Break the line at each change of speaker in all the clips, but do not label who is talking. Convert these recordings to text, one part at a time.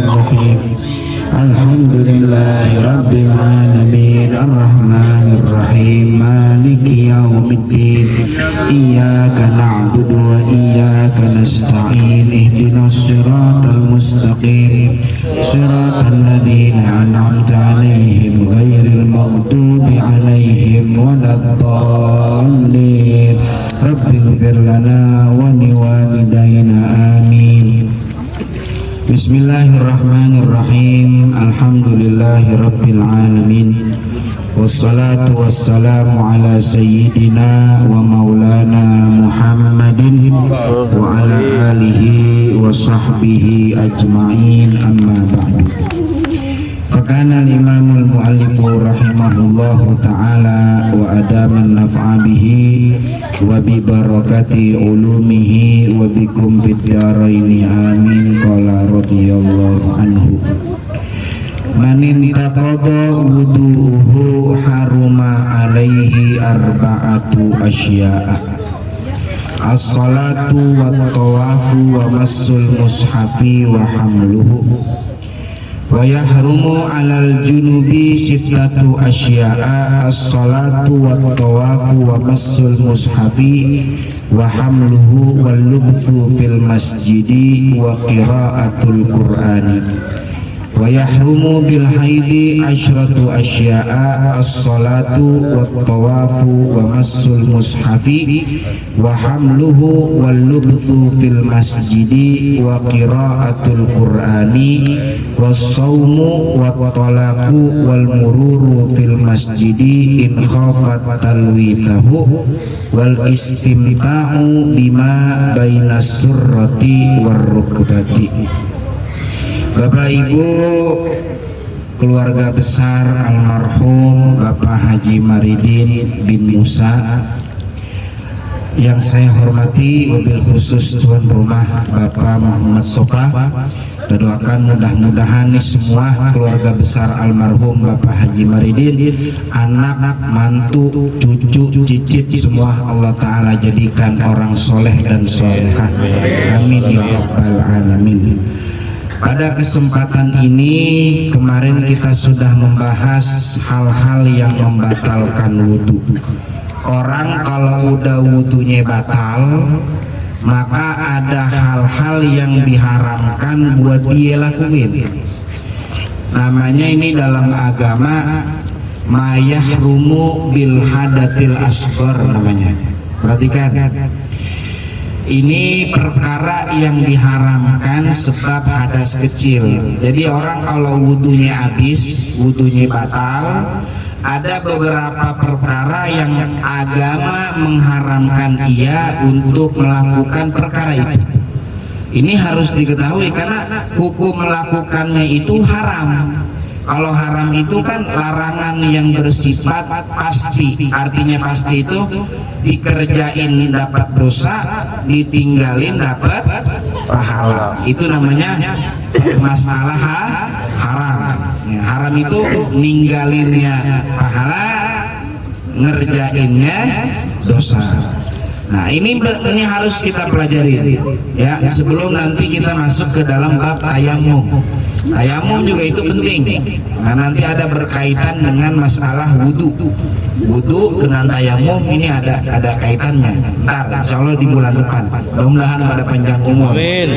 الرحيم الحمد لله رب العالمين الرحمن الرحيم مالك يوم الدين إياك نعبد وإياك نستعين اهدنا الصراط المستقيم صراط الذين أنعمت عليهم غير المغضوب عليهم ولا الضالين رب اغفر لنا ولوالدينا آمين. Bismillahirrahmanirrahim. Alhamdulillahi rabbil alamin. Wassalatu wassalamu ala sayyidina wa maulana Muhammadin wa ala alihi wa sahbihi ajma'in, amma ba'du. Fakana al-imamul muallifu rahimahullahu ta'ala wa adaman naf'a bihi wa bi barakati ulumihi wa bikum fid daraini amin. Qala radhiyallahu anhu, man intaqada wudu'uhu haruma alaihi arba'atu asya'a: as-salatu wat tawafu wa massul mushafi wa hamluhu. Wa yahrumu alal junubi sittatu asya'a: as-salatu wat tawafu wa massul mushafi wa hamluhu wal lubthu fil masjidi wa qira'atul qur'ani. Wa yahrumu bil haidi asyratu asya'a: as-salatu wat tawafu wa massul mushafi wa hamluhu wal lubthu fil masjidi wa qira'atul qur'ani was saumu wat talaqu wal mururu fil masjidi in khafat talwithahu wal istimta'u bima bainas surrati war rukbati. Bapak Ibu keluarga besar almarhum Bapak Haji Maridin bin Musa yang saya hormati, wabil khusus tuan rumah Bapak Muhammad Soka, kita doakan mudah-mudahan nih semua keluarga besar almarhum Bapak Haji Maridin, anak, mantu, cucu, cicit semua Allah Ta'ala jadikan orang soleh dan solehah, amin ya rabbal alamin. Pada kesempatan ini kemarin kita sudah membahas hal-hal yang membatalkan wudhu. Orang kalau udah wudhunya batal, maka ada hal-hal yang diharamkan buat dia lakuin. Namanya ini dalam agama mayahrumu bil hadatil asghar namanya. Perhatikan, ini perkara yang diharamkan sebab hadas kecil. Jadi orang kalau wudhunya habis, wudhunya batal, ada beberapa perkara yang agama mengharamkan ia untuk melakukan perkara itu. Ini harus diketahui karena hukum melakukannya itu haram. Kalau haram itu kan larangan yang bersifat pasti. Artinya pasti itu dikerjain dapat dosa, ditinggalin dapat pahala. Itu namanya masalah haram. Ya, haram itu ninggalinnya pahala, ngerjainnya dosa. Nah ini harus kita pelajari ya sebelum nanti kita masuk ke dalam bab tayamum. Tayamum juga itu penting. Nah nanti ada berkaitan dengan masalah wudhu. Wudhu dengan tayamum ini ada kaitannya. Ntar insya Allah di bulan depan. Mudah-mudahan pada panjang umur. Amin.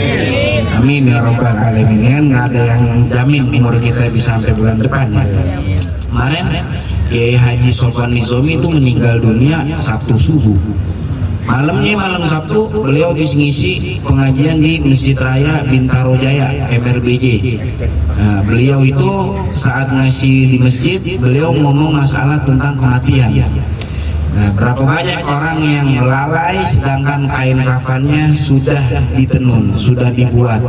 Amin ya rabbal alamin. Kan nggak ada yang jamin umur kita bisa sampai bulan depan ya. Kemarin Kiai Haji Sofwan Nizomi itu meninggal dunia Sabtu subuh. Malamnya malam Sabtu beliau habis ngisi pengajian di Masjid Raya Bintaro Jaya MRBJ. Nah, beliau itu saat ngasih di masjid beliau ngomong masalah tentang kematian. Nah, berapa banyak orang yang lalai sedangkan kain kafannya sudah ditenun, sudah dibuat.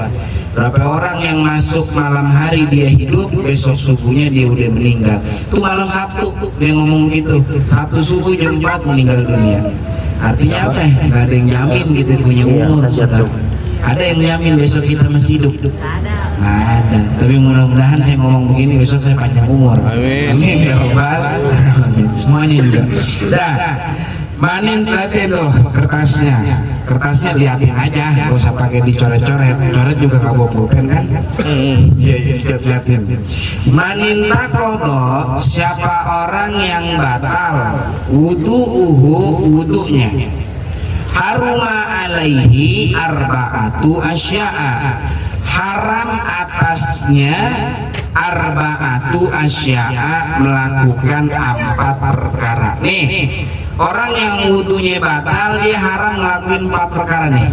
Berapa orang yang masuk malam hari dia hidup, besok subuhnya dia udah meninggal. Itu malam Sabtu dia ngomong gitu. Sabtu subuh jam 4 meninggal dunia. Artinya apa ya? Gak ada yang jamin kita punya umur. Ada yang jamin besok kita masih hidup? Nggak ada. Tapi mudah-mudahan saya ngomong begini besok saya panjang umur. Amin. Amin ya rabbal alamin. Semuanya juga. Dah. Manin berarti tuh kertasnya liatin aja, gak usah pakai dicoret-coret, coret juga nggak bawa pulpen kan? Iya, liatin. Manin takodo, siapa orang yang batal wudunya, haruma alaihi arba'atu asya'a, haram atasnya arba'atu asya'a, melakukan 4 perkara. Nih, orang yang wudunya batal, dia haram ngelakuin 4 perkara nih.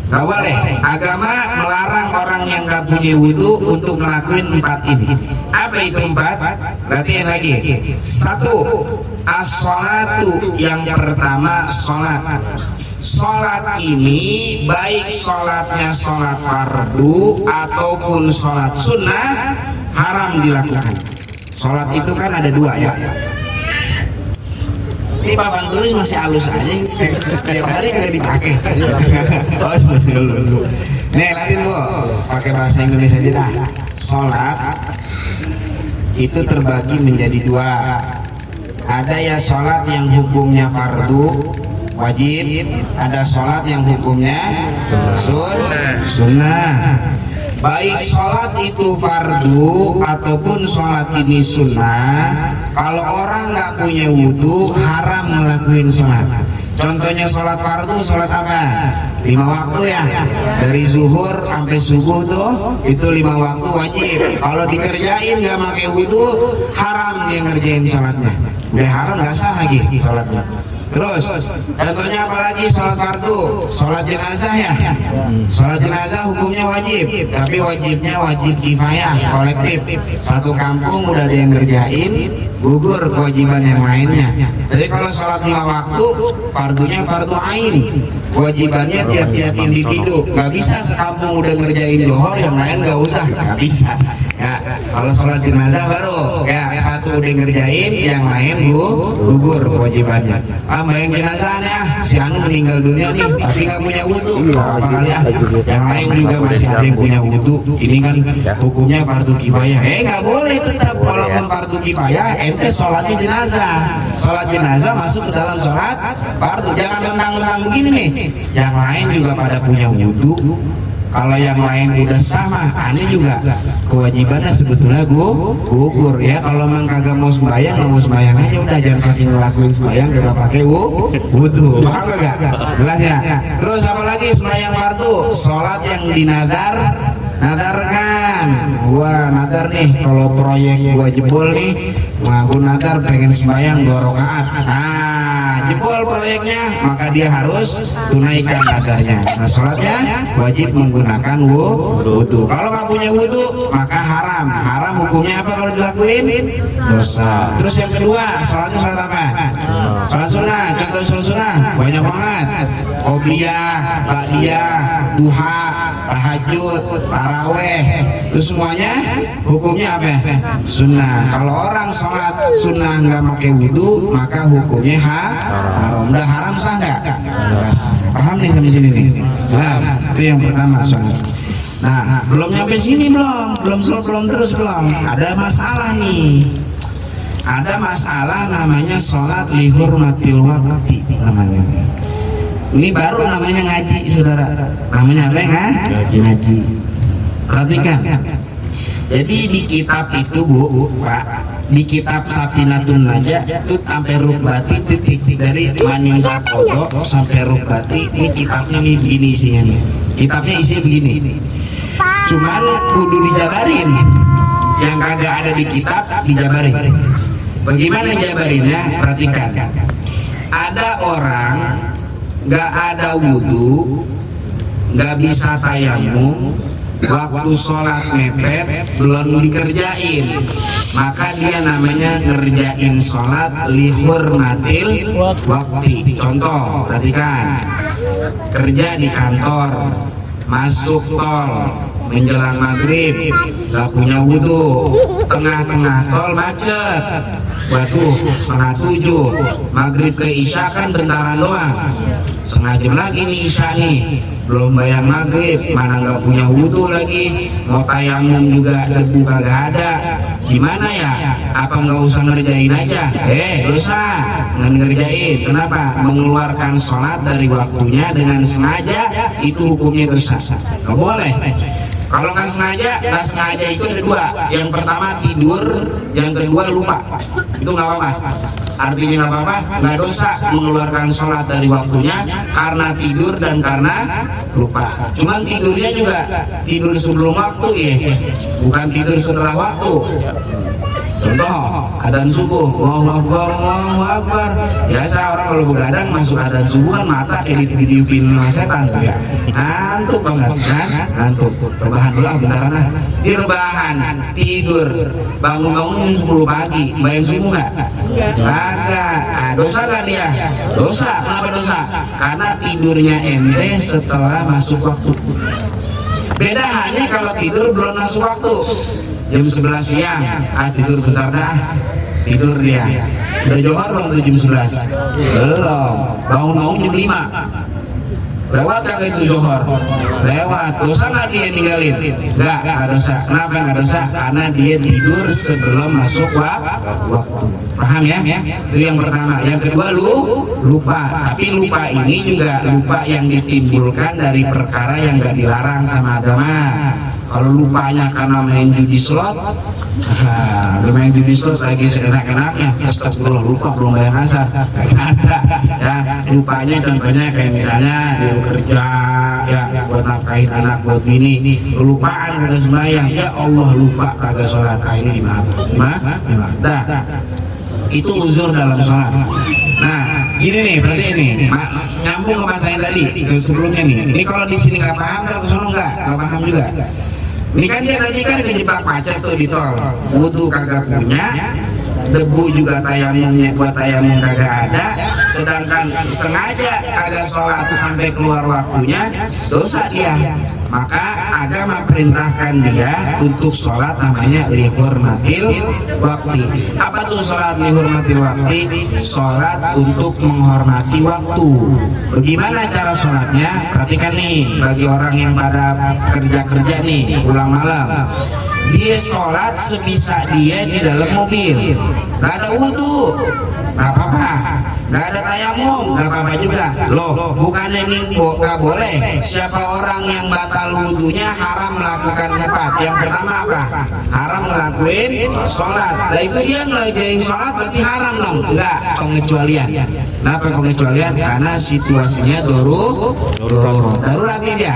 Gak boleh. Agama melarang orang yang gak punya wudu untuk ngelakuin 4 ini. Apa itu 4? Berarti lagi. 1. As-sholatu, yang pertama sholat. Sholat ini baik sholatnya sholat fardu ataupun sholat sunnah, haram dilakukan. Sholat itu kan ada 2 ya. Ini papan tulis masih halus aja, tiap hari kagak dipakai. Oh, dulu. Nih, latih bu, pakai bahasa Indonesia aja dah. Sholat itu terbagi menjadi 2. Ada ya sholat yang hukumnya fardu wajib, ada sholat yang hukumnya sunnah. Baik sholat itu fardu ataupun sholat ini sunnah, kalau orang nggak punya wudhu haram ngelakuin sholat. Contohnya sholat fardu, sholat apa? 5 waktu ya, dari zuhur sampai subuh tuh, itu 5 waktu wajib. Kalau dikerjain nggak pakai wudhu, haram dia ngerjain sholatnya. Udah haram, nggak sah lagi sholatnya. Terus contohnya apalagi sholat fardu, sholat jenazah ya. Sholat jenazah hukumnya wajib, tapi wajibnya wajib kifayah, kolektif. Satu kampung udah ada yang ngerjain, gugur kewajiban yang lainnya. Jadi kalau sholat 5 waktu, fardunya fardu ain, kewajibannya tiap-tiap individu. Gak bisa sekampung udah ngerjain johor, yang lain gak usah, gak bisa. Ya, kalau sholat jenazah baru ya satu udah ngerjain, yang lain gugur kewajibannya. Bayang jenazahnya si anu meninggal dunia nih, tapi nggak punya wudhu, apa kali ya? Yang lain juga masih ada yang punya wudhu. Ini kan hukumnya fardu kifayah. Nggak boleh, tetap walaupun fardu kifayah, ente sholatnya jenazah. Sholat jenazah masuk ke dalam sholat fardu. Jangan mentang-mentang begini nih. Yang lain juga pada punya wudhu. Kalau yang lain udah sama, aneh juga kewajibannya sebetulnya gugur ya. Kalau memang kagak mau sembahyang, nggak mau sembahyang aja udah, jangan saking ngelakuin sembahyang kagak pakai wudhu. Paham gak? Jelas ya. Terus apalagi sembahyang fardu, sholat yang nadarkan. Gua nadar nih kalau proyek gua jebol nih, gua nadar pengen sembahyang 2 rakaat. Nah, jebol proyeknya, maka dia harus tunaikan nadarnya. Nah, sholatnya wajib menggunakan wudhu. Kalau nggak punya wudhu, maka haram. Haram hukumnya apa kalau dilakuin? Dosa. Terus yang kedua, sholatnya sholat apa? Sholat sunnah. Contoh sholat sunnah banyak banget. Qobliyah, ba'diyah, duha, tahajud, taraweh, itu semuanya hukumnya apa? Sunnah. Kalau orang sholat sunnah nggak pakai wudhu, maka hukumnya haram. Udah haram sah nggak? Paham nih sampai sini nih? Jelas. Itu yang pertama sholat. Nah, belum nyampe sini belum terus. Ada masalah nih. Ada masalah namanya sholat lihurmatil waqti namanya. Ini baru namanya ngaji, saudara. Namanya apa ya? Ngaji. Perhatikan. Jadi di kitab itu Bu, Pak, di kitab Safinatun Najah itu sampai rukbati titik dari maning takodo sampai rukbati. Ini kitabnya nih begini isinya nih. Kitabnya isinya begini. Cuman kudu dijabarin. Yang kagak ada di kitab dijabarin. Bagaimana jabarinnya? Perhatikan. Ada orang nggak ada wudhu, nggak bisa tayamum, waktu sholat mepet belum dikerjain, maka dia namanya ngerjain sholat lihurmatil waqti. Contoh, perhatikan, kerja di kantor, masuk tol menjelang maghrib, nggak punya wudhu, tengah-tengah tol macet. Waduh, 6:30 maghrib ke isya kan bentaran doang, 1/2 jam lagi nih isya nih, belum bayang maghrib, mana nggak punya wudhu lagi, mau tayamum juga debu kagak ada, gimana ya, apa nggak usah ngerjain aja? Dosa nggak ngerjain. Kenapa? Mengeluarkan sholat dari waktunya dengan sengaja, itu hukumnya dosa, nggak boleh. Kalau nggak sengaja itu ada dua. Yang pertama tidur, yang kedua lupa. Itu nggak apa-apa. Artinya nggak apa-apa, nggak dosa mengeluarkan sholat dari waktunya karena tidur dan karena lupa. Cuman tidurnya juga tidur sebelum waktu ya, bukan tidur setelah waktu. Contoh, adzan subuh, Allahu Akbar, Allahu Akbar. Biasa orang kalau begadang masuk adzan subuh kan mata kayak ditiup-tiupin setan tuh ya. Ngantuk banget kan? Ngantuk. Rebahan dulu bentaran lah. Di rebahan, tidur, bangun-bangun 10 pagi, bayang subuh nggak? Kagak. Dosa nggak dia? Dosa. Kenapa dosa? Karena tidurnya ente setelah masuk waktu. Beda halnya kalau tidur belum masuk waktu. Jam 11 siang, tidur bentar dah, tidur dia. Udah johor belum tuh jam 11? Belum. Bangun-bangun jam 5. Lewat kagak itu johor? Lewat. Dosa nggak dia ninggalin? Nggak dosa. Kenapa nggak dosa? Karena dia tidur sebelum masuk waktu. Paham ya? Itu yang pertama. Yang kedua lupa. Tapi lupa ini juga lupa yang ditimbulkan dari perkara yang nggak dilarang sama agama. Kalau lupanya karena main judi slot, udah main judi slot lagi seenak-enaknya, astagfirullah lupa belum bayar asar, nggak ada. Ya, lupanya contohnya kayak misalnya dia kerja ya buat nafkahin anak, buat bini, kelupaan kagak sembahyang, ya Allah lupa kagak sholat, ini gimana? Dah, itu uzur dalam sholat. Nah, gini nih, berarti ini nyambung ke masa yang tadi, ke sebelumnya nih. Ini kalau di sini nggak paham, terus kesana nggak paham juga. Ini kan dia tadi kan kejebak macet tuh di tol, wudu kagak punya, debu juga tayamumnya buat tayamum kagak ada, sedangkan sengaja kagak sholat sampai keluar waktunya, dosa dia. Maka agama perintahkan dia untuk sholat namanya lihurmatil waktu. Apa tuh sholat lihurmatil waktu? Sholat untuk menghormati waktu. Bagaimana cara sholatnya? Perhatikan nih, bagi orang yang pada kerja nih pulang malam, dia sholat sebisa dia di dalam mobil, nggak ada wudhu, nggak apa-apa. Nggak ada tayamum, nggak apa-apa juga. Loh, bukannya ningko nggak boleh. Siapa orang yang batal wudhunya haram melakukan 4. Yang pertama apa? Haram ngelakuin sholat. Nah itu dia ngelakuin sholat berarti haram dong? Enggak, pengecualian. Kenapa pengecualian? Karena situasinya darurat nih dia.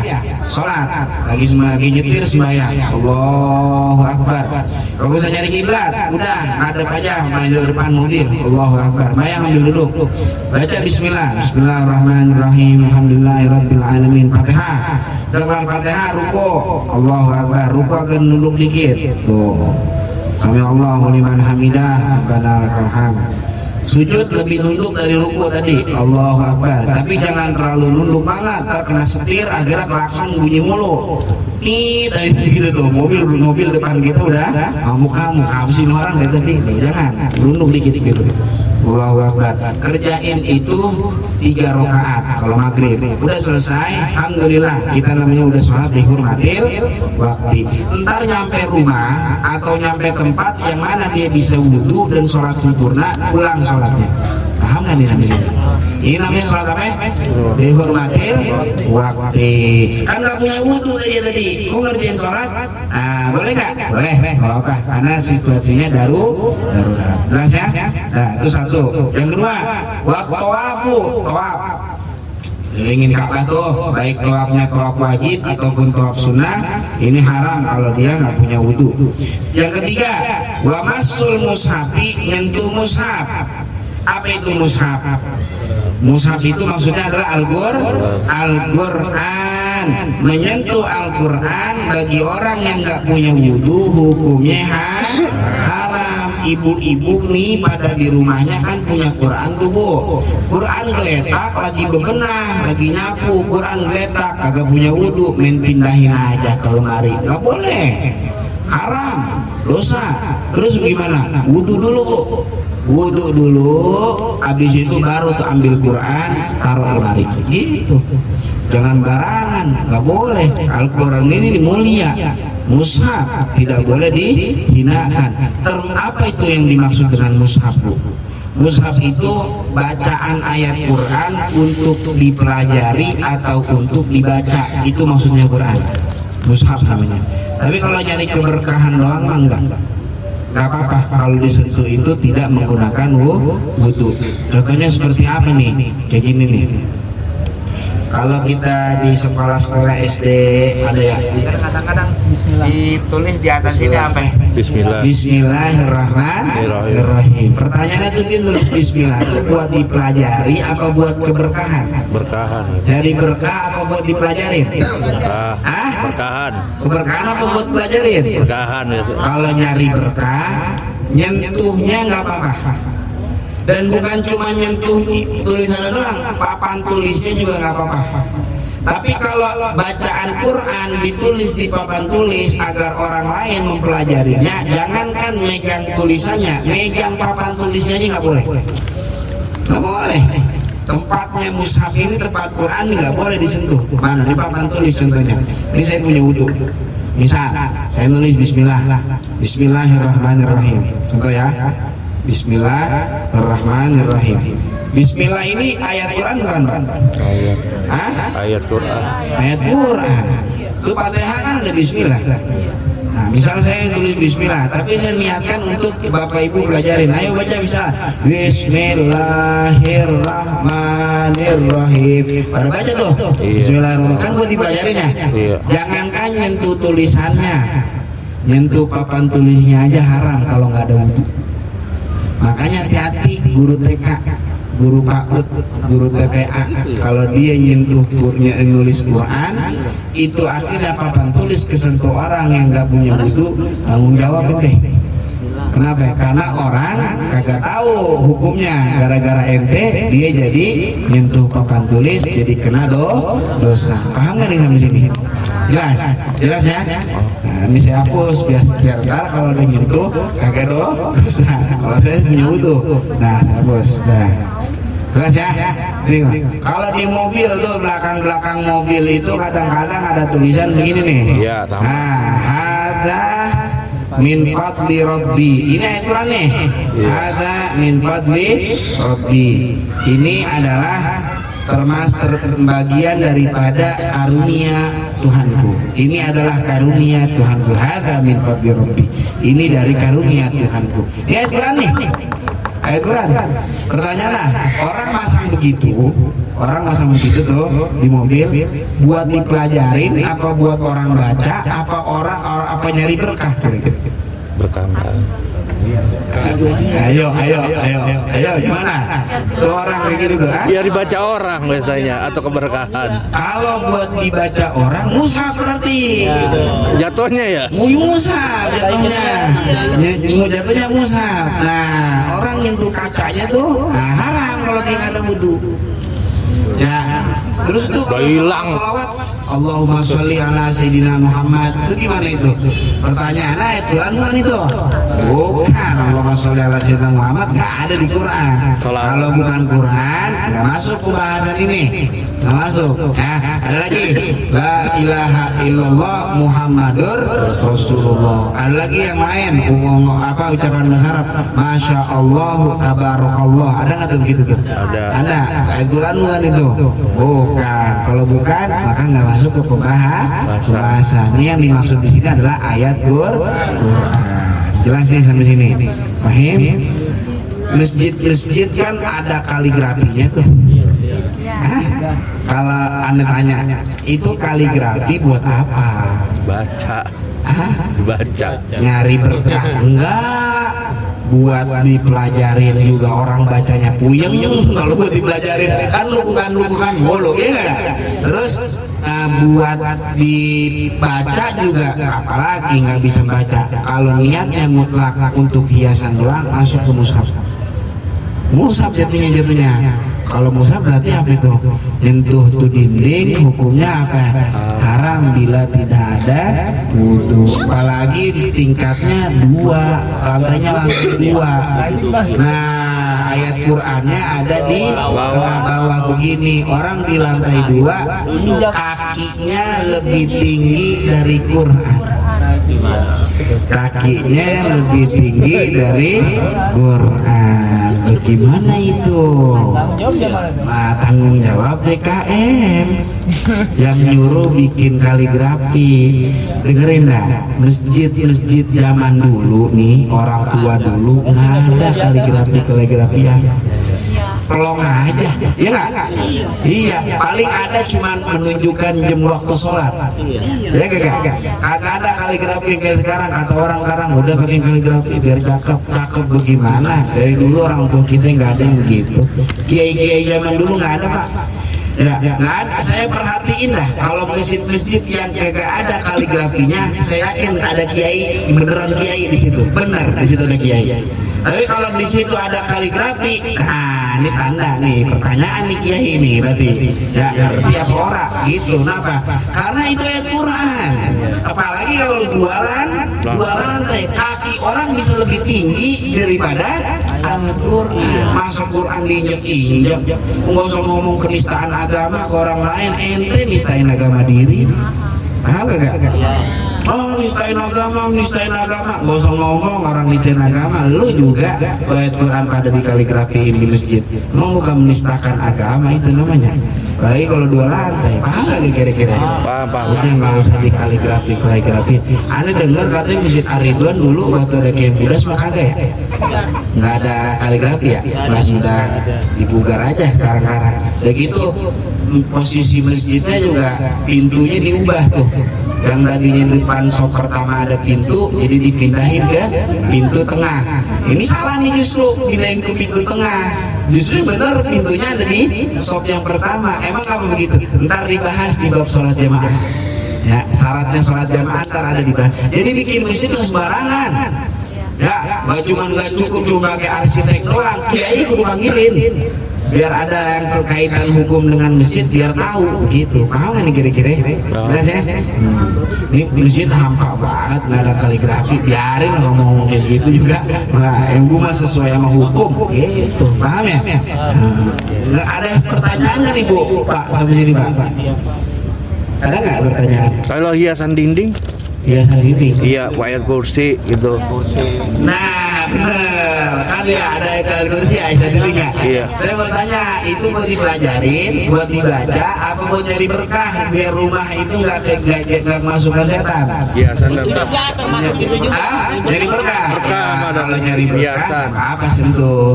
Sholat, lagi nyetir sembahyang, Allahu Akbar. Kalau usah nyari kiblat, udah ngadep aja main di depan mobil, Allahu Akbar. Mayang ambil duduk, baca Bismillah, Bismillahirrahmanirrahim, Alhamdulillahirabbil alamin. Fatihah, dengar Fatihah, ruku, Allahu Akbar. Ruku agak nunduk dikit, tuh. Sami Allahu liman hamidah, rabbana lakal hamd. Sujud lebih nunduk dari ruku tadi, Allahu Akbar. Tapi jangan terlalu nunduk banget, terkena setir akhirnya klakson bunyi mulu. Tadi gitu tuh, mobil depan kita udah ngamuk-ngamuk, apa sih orang dari tadi? Jangan nunduk dikit gitu. Allahu Akbar. Kerjain itu 3 rakaat kalau maghrib. Udah selesai, alhamdulillah kita namanya udah sholat dihormatil waktu. Ntar nyampe rumah atau nyampe tempat yang mana dia bisa wudhu dan sholat sempurna, pulang sholatnya. Paham nggak nih sampai situ? Ini namanya sholat apa? Dihormatil waktu. Kan nggak punya wudhu tadi, kok ngerjain sholat? Boleh nggak? Boleh, nggak apa-apa. Karena situasinya darurat. Jelas ya? Nah, itu satu. Yang kedua, tawaf. Ingin Ka'bah tuh, baik tawafnya tawaf wajib ataupun tawaf sunnah, ini haram kalau dia nggak punya wudhu. Yang ketiga, wa masul mushafi, nyentuh mushaf. Apa itu mushaf? Mushaf itu maksudnya adalah Al-Quran. Menyentuh Al-Quran bagi orang yang nggak punya wudhu hukumnya haram. Ibu-ibu nih pada di rumahnya kan punya Quran tuh bu, Quran geletak lagi bebenah, lagi nyapu, Quran geletak kagak punya wudhu, main pindahin aja ke lemari, nggak boleh, haram, dosa. Terus bagaimana? Wudhu dulu bu, wudhu dulu, habis itu baru tuh ambil Quran, taruh lemari gitu. Jangan barangan, nggak boleh. Al-Quran ini mulia, mushaf tidak boleh dihinakan. Apa itu yang dimaksud dengan mushaf, Bu? Mushaf itu bacaan ayat Quran untuk dipelajari atau untuk dibaca, itu maksudnya Quran. Mushaf namanya. Tapi kalau nyari keberkahan doang mah enggak apa-apa kalau disentuh itu tidak menggunakan wudu. Contohnya seperti apa nih? Kayak gini nih. Kalau kita di sekolah-sekolah SD ada ya,
kadang-kadang
ditulis di atas ini apa?
Bismillah.
Bismillahirrahmanirrahim. Pertanyaannya tuh dia tulis Bismillah itu buat dipelajari apa buat keberkahan?
Berkahan.
Dari berkah apa buat dipelajarin?
Berkah. Berkahan.
Keberkahan apa buat pelajarin?
Berkahan gitu.
Kalau nyari berkah, nyentuhnya nggak apa-apa. Dan bukan cuma nyentuh tulisannya doang, papan tulisnya juga nggak apa-apa. Tapi kalau bacaan Quran ditulis di papan tulis agar orang lain mempelajarinya, jangankan megang tulisannya, megang papan tulisnya aja nggak boleh. Nggak boleh. Tempatnya mushaf ini, tempat Quran nggak boleh disentuh. Mana? Di papan tulis contohnya. Ini saya punya wudu. Misal, saya nulis Bismillah, Bismillahirrahmanirrahim. Contoh ya. Bismillahirrahmanirrahim. Bismillah ini ayat Quran bukan, Pak?
Ayat.
Hah?
Ayat Quran.
Ayat Quran. Itu Fatihah kan ada Bismillah. Nah, misal saya tulis Bismillah, tapi saya niatkan untuk Bapak Ibu pelajarin. Ayo baca bisa. Bismillahirrahmanirrahim. Pada baca tuh. Bismillahirrahmanirrahim. Kan buat dipelajarin ya.
Iya.
Jangankan nyentuh tulisannya, nyentuh papan tulisnya aja haram kalau nggak ada wudu. Makanya hati-hati guru TK, guru PAUD, guru TPA, kalau dia nyentuh nulis Quran, itu akhirnya papan tulis kesentuh orang yang nggak punya wudu, tanggung jawab ente. Kenapa? Karena orang kagak tahu hukumnya, gara-gara ente dia jadi nyentuh papan tulis, jadi kena dosa. Paham nggak nih sampai sini? Jelas? Jelas ya? Nah, ini saya hapus biar kalau ada nyentuh kagak dosa. Kalau saya punya wudu, nah saya hapus. Nah, jelas ya? Ini kalau di mobil tuh belakang mobil itu kadang-kadang ada tulisan begini nih.
Iya, tahu.
Nah, ada min fadli rabbi. Ini ayat Quran nih. Ada min fadli rabbi. Ini adalah bagian daripada karunia Tuhanku. Ini adalah karunia Tuhanku. Hadza min fadli rabbi. Ini dari karunia Tuhanku. Ini ayat Quran nih. Ayat Quran. Pertanyaannya, orang masang begitu tuh di mobil buat dipelajarin apa buat orang baca apa nyari berkah kira-kira?
Berkah.
Ayo gimana? Tuh orang kayak gitu tuh,
Biar dibaca orang biasanya atau keberkahan.
Kalau buat dibaca orang mushaf berarti.
Jatuhnya ya?
Mushaf jatuhnya. Jatuhnya mushaf. Nah, orang nyentuh kacanya tuh haram kalau dia nggak ada wudu. Ya, terus tuh kalau salawat Allahumma sholli ala Sayyidina Muhammad itu gimana itu? Pertanyaan ayat Quran bukan itu? Bukan. Allahumma sholli ala Sayyidina Muhammad nggak ada di Quran. Kalau bukan Quran nggak masuk pembahasan ini, nggak masuk. Ada lagi la ilaha illallah Muhammadur Rasulullah. Ada lagi yang lain ucapan bahasa Arab Masya Allah tabarakallah. Ada nggak tuh begitu tuh? Ada. Ayat Quran bukan itu? Bukan. Kalau bukan maka nggak masuk ke pembahasan. Ini yang dimaksud di sini adalah ayat Quran. Jelas nih sampai sini. Paham? Masjid kan ada kaligrafinya tuh. Kalau Anda tanya, itu kaligrafi buat apa?
Baca. Baca.
Nyari berkah enggak? Buat dipelajarin juga orang bacanya puyeng. Kalau buat dipelajarin kan lukukan mulu ya kan? Terus buat dibaca juga apalagi nggak bisa baca. Kalau niatnya mutlak untuk hiasan doang masuk ke mushaf jatuhnya. Kalau Musa berarti apa itu? Nyentuh tuh dinding, hukumnya apa? Haram bila tidak ada wudu. Apalagi tingkatnya 2, lantainya lantai 2. Nah, ayat Qur'annya ada di tengah bawah begini. Orang di lantai 2 kakinya lebih tinggi dari Quran. Kakinya lebih tinggi dari Quran. Bagaimana itu? Nah, tanggung jawab DKM yang nyuruh bikin kaligrafi. Dengerin dah, masjid-masjid zaman dulu nih, orang tua dulu nggak ada kaligrafian. Pelong aja, ya nggak? Iya, paling ada cuman menunjukkan jam waktu sholat. Ya gak? Kagak ada kaligrafi kayak sekarang. Kata orang sekarang udah pakai kaligrafi biar cakep bagaimana? Dari dulu orang tua kita nggak ada yang begitu. Kiai-kiai zaman dulu nggak ada, Pak. Ya, nggak ada. Saya perhatiin dah kalau masjid-masjid yang kagak ada kaligrafinya, saya yakin ada kiai, beneran kiai di situ. Bener di situ ada kiai. Tapi kalau di situ ada kaligrafi, nah ini tanda nih, pertanyaan nih kiai ini berarti ya ngerti apa ora gitu. Kenapa? Karena itu ayat Quran. Apalagi kalau dua lantai, kaki orang bisa lebih tinggi daripada ayat Quran. Masa Quran diinjak-injak? Nggak usah ngomong penistaan agama ke orang lain, ente nistain agama diri. Paham gak? Oh, nistain agama, nggak usah ngomong orang nistain agama. Lu juga ayat Quran pada dikaligrafiin di masjid. Emang bukan menistakan agama itu namanya. Apalagi kalau 2 lantai, paham gak kira-kira?
Paham.
Udah nggak usah dikaligrafi. Aneh dengar katanya masjid Ar-Ridwan dulu waktu ada Kiai Budas mah kagak ya? Nggak ada kaligrafi ya? Mas sudah dibugar aja sekarang-sekarang. Udah gitu posisi masjidnya juga pintunya diubah tuh. Yang tadinya depan shop pertama ada pintu, jadi dipindahin ke pintu tengah. Ini salah nih justru, pindahin ke pintu tengah. Justru bener pintunya ada di shop yang pertama. Emang apa begitu? Ntar dibahas di bab sholat jamaah. Ya, syaratnya sholat jamaah ntar ada dibahas. Jadi bikin masjid itu sembarangan. Ya, nggak cukup cuma kayak arsitek doang. Kiai kudu panggilin. Biar ada yang terkaitan hukum dengan masjid biar tahu begitu. Paham nggak nih kira-kira? Jelas ya? Ini masjid hampa banget, nggak ada kaligrafi. Biarin orang ngomong kayak gitu juga. Nah, yang gue mah sesuai sama hukum gitu. Paham ya? Nggak ada pertanyaan nggak nih Bu? Pak sampai sini Pak? Ada nggak pertanyaan?
Kalau hiasan dinding?
Hiasan dinding?
Iya, ayat kursi gitu.
Nah, bener kan ya ada ayat kursi, ayat dinding ya.
Iya.
Saya mau tanya, itu buat dipelajarin, buat dibaca, apa buat nyari berkah biar rumah itu nggak masukkan setan?
Hiasan dan
termasuk itu juga.
Nyari berkah.
Berkah,
Kalau nyari berkah,
hiasan.
apa sentuh?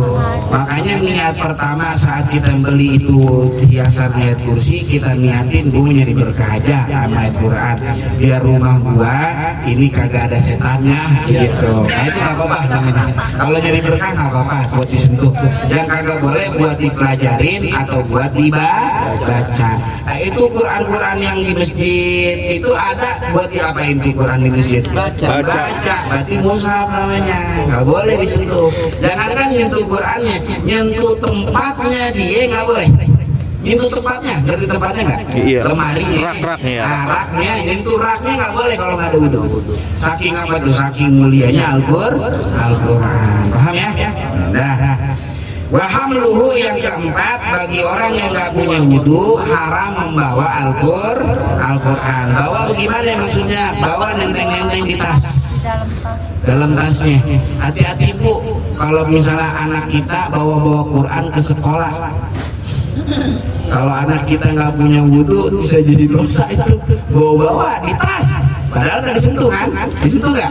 Makanya niat pertama saat kita beli itu hiasan ayat kursi, kita niatin gue mau nyari berkah aja sama ayat Quran, biar rumah gua ini kagak ada setannya gitu. Nah itu nggak apa-apa namanya. Kalau nyari berkah nggak apa-apa buat disentuh. Yang kagak boleh buat dipelajarin atau buat dibaca. Nah itu Quran yang di masjid itu ada buat diapain tuh Quran di masjid? Baca. Berarti mushaf namanya. Nggak boleh disentuh. Jangankan nyentuh Qurannya, nyentuh tempatnya dia nggak boleh. Nyentuh tempatnya, ngerti tempatnya nggak?
Iya.
Lemarinya,
Rak-raknya.
raknya, nyentuh raknya nggak boleh kalau nggak ada wudu. Saking apa tuh? Saking mulianya Al-Quran. Paham ya? Nah, wahamluhu yang keempat, bagi orang yang nggak punya wudu haram membawa Al-Quran. Bawa bagaimana maksudnya? Bawa nenteng-nenteng di tas. Dalam tasnya. Hati-hati Bu, kalau misalnya anak kita bawa Quran ke sekolah. Kalau anak kita nggak punya wudu bisa jadi dosa itu, bawa di tas. Padahal nggak disentuh kan? Disentuh nggak?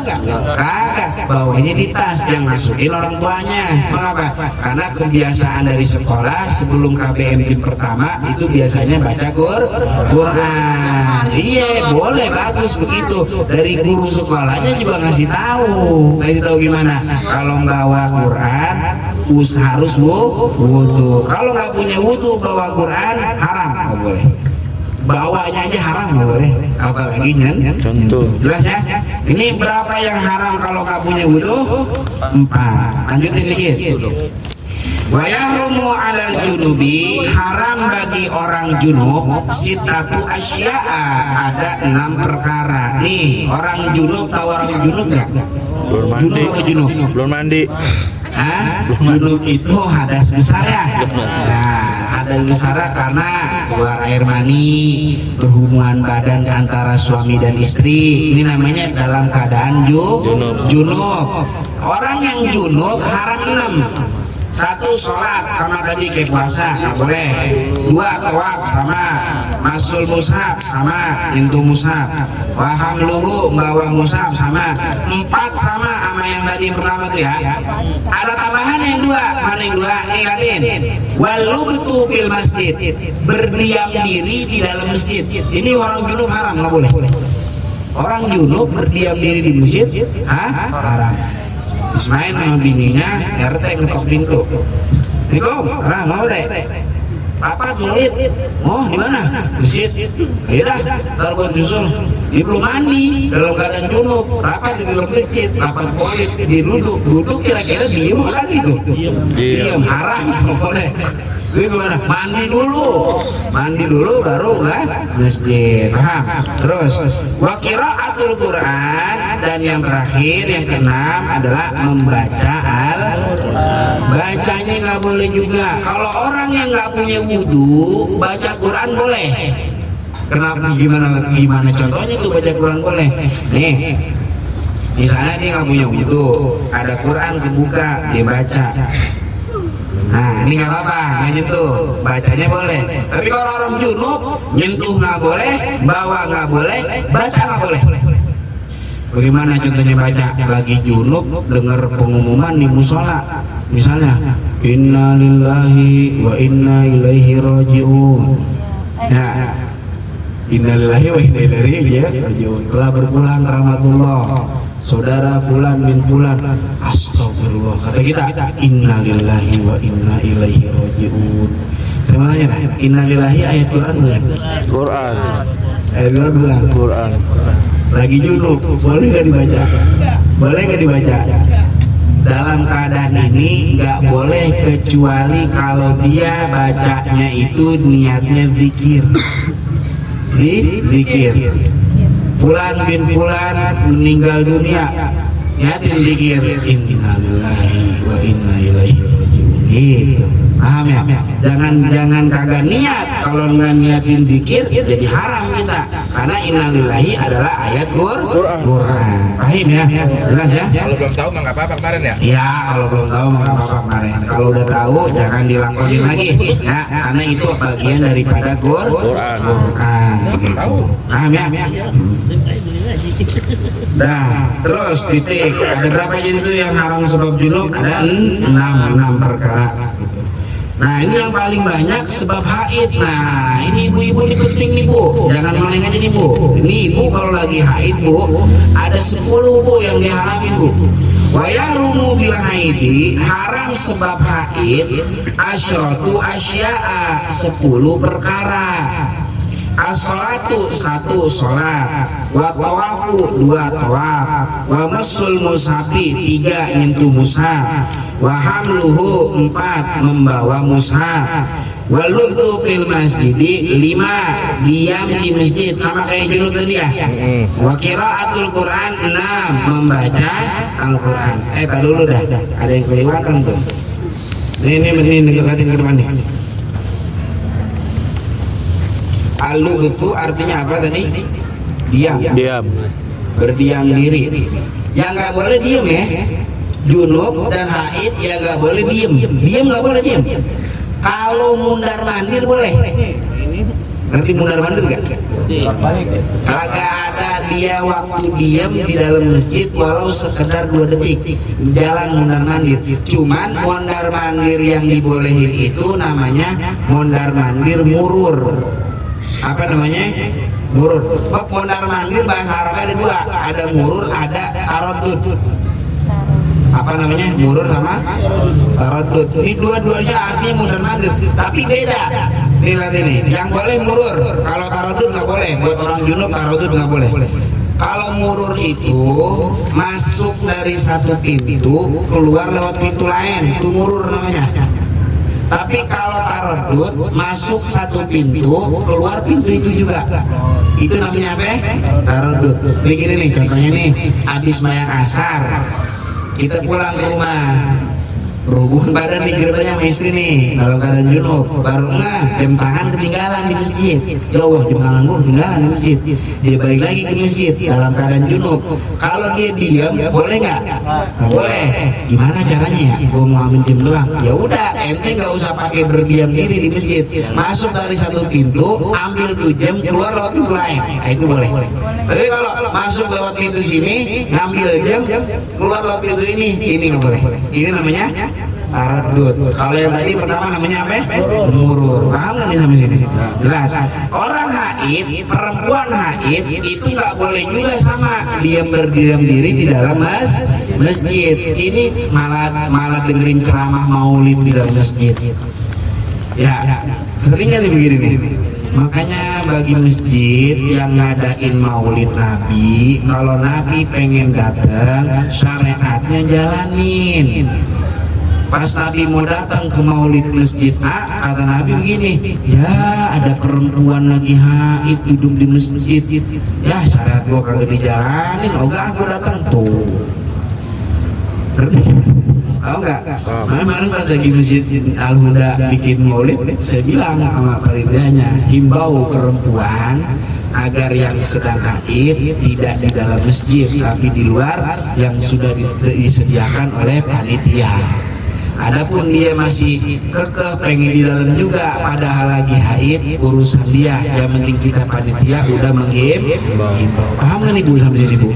Kagak. Bawanya di tas, yang masukin orang tuanya. Mengapa? Karena kebiasaan dari sekolah sebelum KBM jam pertama itu biasanya baca Quran. Iya, boleh, bagus begitu. Dari guru sekolahnya juga ngasih tahu gimana? Kalau bawa Quran harus wudu. Kalau nggak punya wudu bawa Quran haram, nggak boleh. Bawanya aja haram nggak boleh, apalagi nyentuh. Jelas ya? Ini berapa yang haram kalau nggak punya wudu? 4. Lanjutin dikit. Wa yahrumu 'alal junubi, haram bagi orang junub sitatu asya'a, ada 6 perkara. Nih, orang junub tahu orang junub enggak?
Belum mandi.
Junub apa junub?
Belum mandi.
Hah? Junub itu hadas besar ya. Nah, hadas besar karena keluar air mani, berhubungan badan antara suami dan istri. Ini namanya dalam keadaan junub. Orang yang junub haram 6. 1 sholat sama tadi kayak puasa nggak boleh. 2 tawaf sama, masul mushaf sama, intu mushaf. Waham luhu bawa mushaf sama. 4 sama yang tadi pertama tuh ya. Ada tambahan yang 2. Mana yang 2? Nih lihatin. Walubtu fil masjid, berdiam diri di dalam masjid. Ini orang junub haram, nggak boleh. Orang junub berdiam diri di masjid, haram. Ismail sama bininya RT ngetok pintu. Assalamualaikum, mau deh. Rapat maulid. Oh, di mana? Masjid. Ya dah, ntar gua nyusul. Dia belum mandi, dalam keadaan junub. Rapat di dalam masjid, rapat maulid. Dia duduk kira-kira diem lagi tuh. Diem, haram, nggak boleh. Gue gimana? Mandi dulu baru masjid. Paham? Terus wa qiraatul Quran, dan yang terakhir yang keenam adalah membaca bacanya nggak boleh juga. Kalau orang yang nggak punya wudu baca Quran boleh. Kenapa? Gimana contohnya tuh baca Quran boleh? Nih, misalnya dia nggak punya wudu, ada Quran kebuka, dia baca. Nah, ini nggak apa-apa, nggak nyentuh, bacanya boleh. Tapi kalau orang junub, nyentuh nggak boleh, bawa nggak boleh, baca nggak boleh. Bagaimana contohnya baca? Lagi junub, dengar pengumuman di musola, misalnya, Inna lillahi wa inna ilaihi raji'un. Ya, Inna lillahi wa inna ilaihi raji'un. Telah berpulang rahmatullah saudara fulan bin fulan. Astagfirullah, kata kita inna lillahi wa inna ilaihi raji'un. Sebenarnya inna lillahi ayat Quran bukan?
Quran.
Ayat Quran bukan?
Quran.
Lagi junub, boleh nggak dibaca? Boleh nggak dibaca? Dalam keadaan ini nggak boleh kecuali kalau dia bacanya itu niatnya zikir. Zikir. Fulan bin fulan meninggal dunia, niatin zikir innalillahi wa inna ilaihi raji'un. Gitu. Paham ya? Jangan kagak niat. Kalau nggak niatin zikir jadi haram kita. Karena innalillahi adalah ayat Quran. Paham ya? Jelas ya?
Kalau belum tahu mah nggak apa-apa kemarin ya?
Ya, kalau belum tahu mah nggak apa-apa kemarin. Kalau udah tahu jangan dilakonin lagi. Ya, karena itu bagian daripada Quran. Gitu. Paham ya? Nah, terus titik. Ada berapa jadi itu yang haram sebab junub? Ada 6 perkara. Gitu. Nah, ini yang paling banyak sebab haid. Nah, ini ibu-ibu ini penting nih Bu, jangan maling aja nih Bu. Ini ibu kalau lagi haid Bu, ada 10 Bu yang diharamin Bu. Wa yahrumu bil haidi, haram sebab haid asyratu asya'a, 10 perkara. As-salatu 1 sholat, wa tawafu 2 tawaf, wa masul mushafi 3 nyentuh mushaf, wa hamluhu 4 membawa mushaf, wa lubtu fil masjidi 5 diam di masjid sama kayak junub tadi ya. Wa qiraatul Quran 6 membaca Al-Quran. Tak dulu dah, ada yang kelewatan tuh. Ini deketin ke depan nih. Al-lubtu artinya apa tadi? Diam. Berdiam diri. Yang nggak boleh diem ya. Junub dan haid yang nggak boleh diem. Diem nggak boleh diem. Kalau mundar mandir boleh. Nanti mundar mandir nggak? Kagak ada dia waktu diam di dalam masjid walau sekedar 2 detik. Jalan mundar mandir. Cuman mundar mandir yang dibolehin itu namanya mundar mandir murur. Apa namanya? Murur. Mondar mandir bahasa Arabnya ada 2, ada murur, ada taraddud. Apa namanya? Murur sama taraddud. Ini dua-duanya artinya mondar mandir, tapi beda. Nih lihat ini, yang boleh murur, kalau taraddud nggak boleh. Buat orang junub taraddud nggak boleh. Kalau murur itu masuk dari satu pintu, keluar lewat pintu lain, itu murur namanya. Tapi kalau tarodud masuk satu pintu, keluar pintu itu juga, itu namanya apa? Tarodud. Begini nih contohnya nih, habis mayang asar, kita pulang ke rumah, berhubungan badan nih ceritanya sama istri nih dalam keadaan junub, baru jam tangan ketinggalan di masjid. Ya Allah, jam tangan gua ketinggalan di masjid. Dia balik lagi ke masjid dalam keadaan junub. Kalau dia diam, boleh nggak? Boleh. Gimana caranya ya? Gua mau ambil jam doang. Ya udah, ente nggak usah pakai berdiam diri di masjid. Masuk dari satu pintu, ambil tuh jam, keluar lewat pintu lain. Nah, itu boleh. Tapi kalau masuk lewat pintu sini, ngambil jam, keluar lewat pintu ini nggak boleh. Ini namanya tarodud. Kalau yang tadi pertama namanya apa? Murur. Paham nggak nih sampai sini? Jelas. Orang haid, perempuan haid itu nggak boleh juga sama berdiam diri di dalam masjid. Ini malah dengerin ceramah maulid di dalam masjid. Ya, seringnya nih begini nih. Makanya bagi masjid yang ngadain maulid Nabi, kalau Nabi pengen datang, syariatnya jalanin. Pas Nabi mau datang ke maulid masjid A, kata Nabi begini, ya ada perempuan lagi haid duduk di masjid. Ya syariat gua kagak dijalanin, ogah gua datang tuh. Ngerti? Tahu nggak? Kemarin pas lagi masjid Al Huda bikin maulid, saya bilang sama panitianya, himbau perempuan agar yang sedang haid tidak di dalam masjid, tapi di luar yang sudah disediakan oleh panitia. Adapun dia masih kekeh pengen di dalam juga, padahal lagi haid, urusan dia. Yang penting kita panitia udah menghimbau. Paham kan ibu sampai sini bu?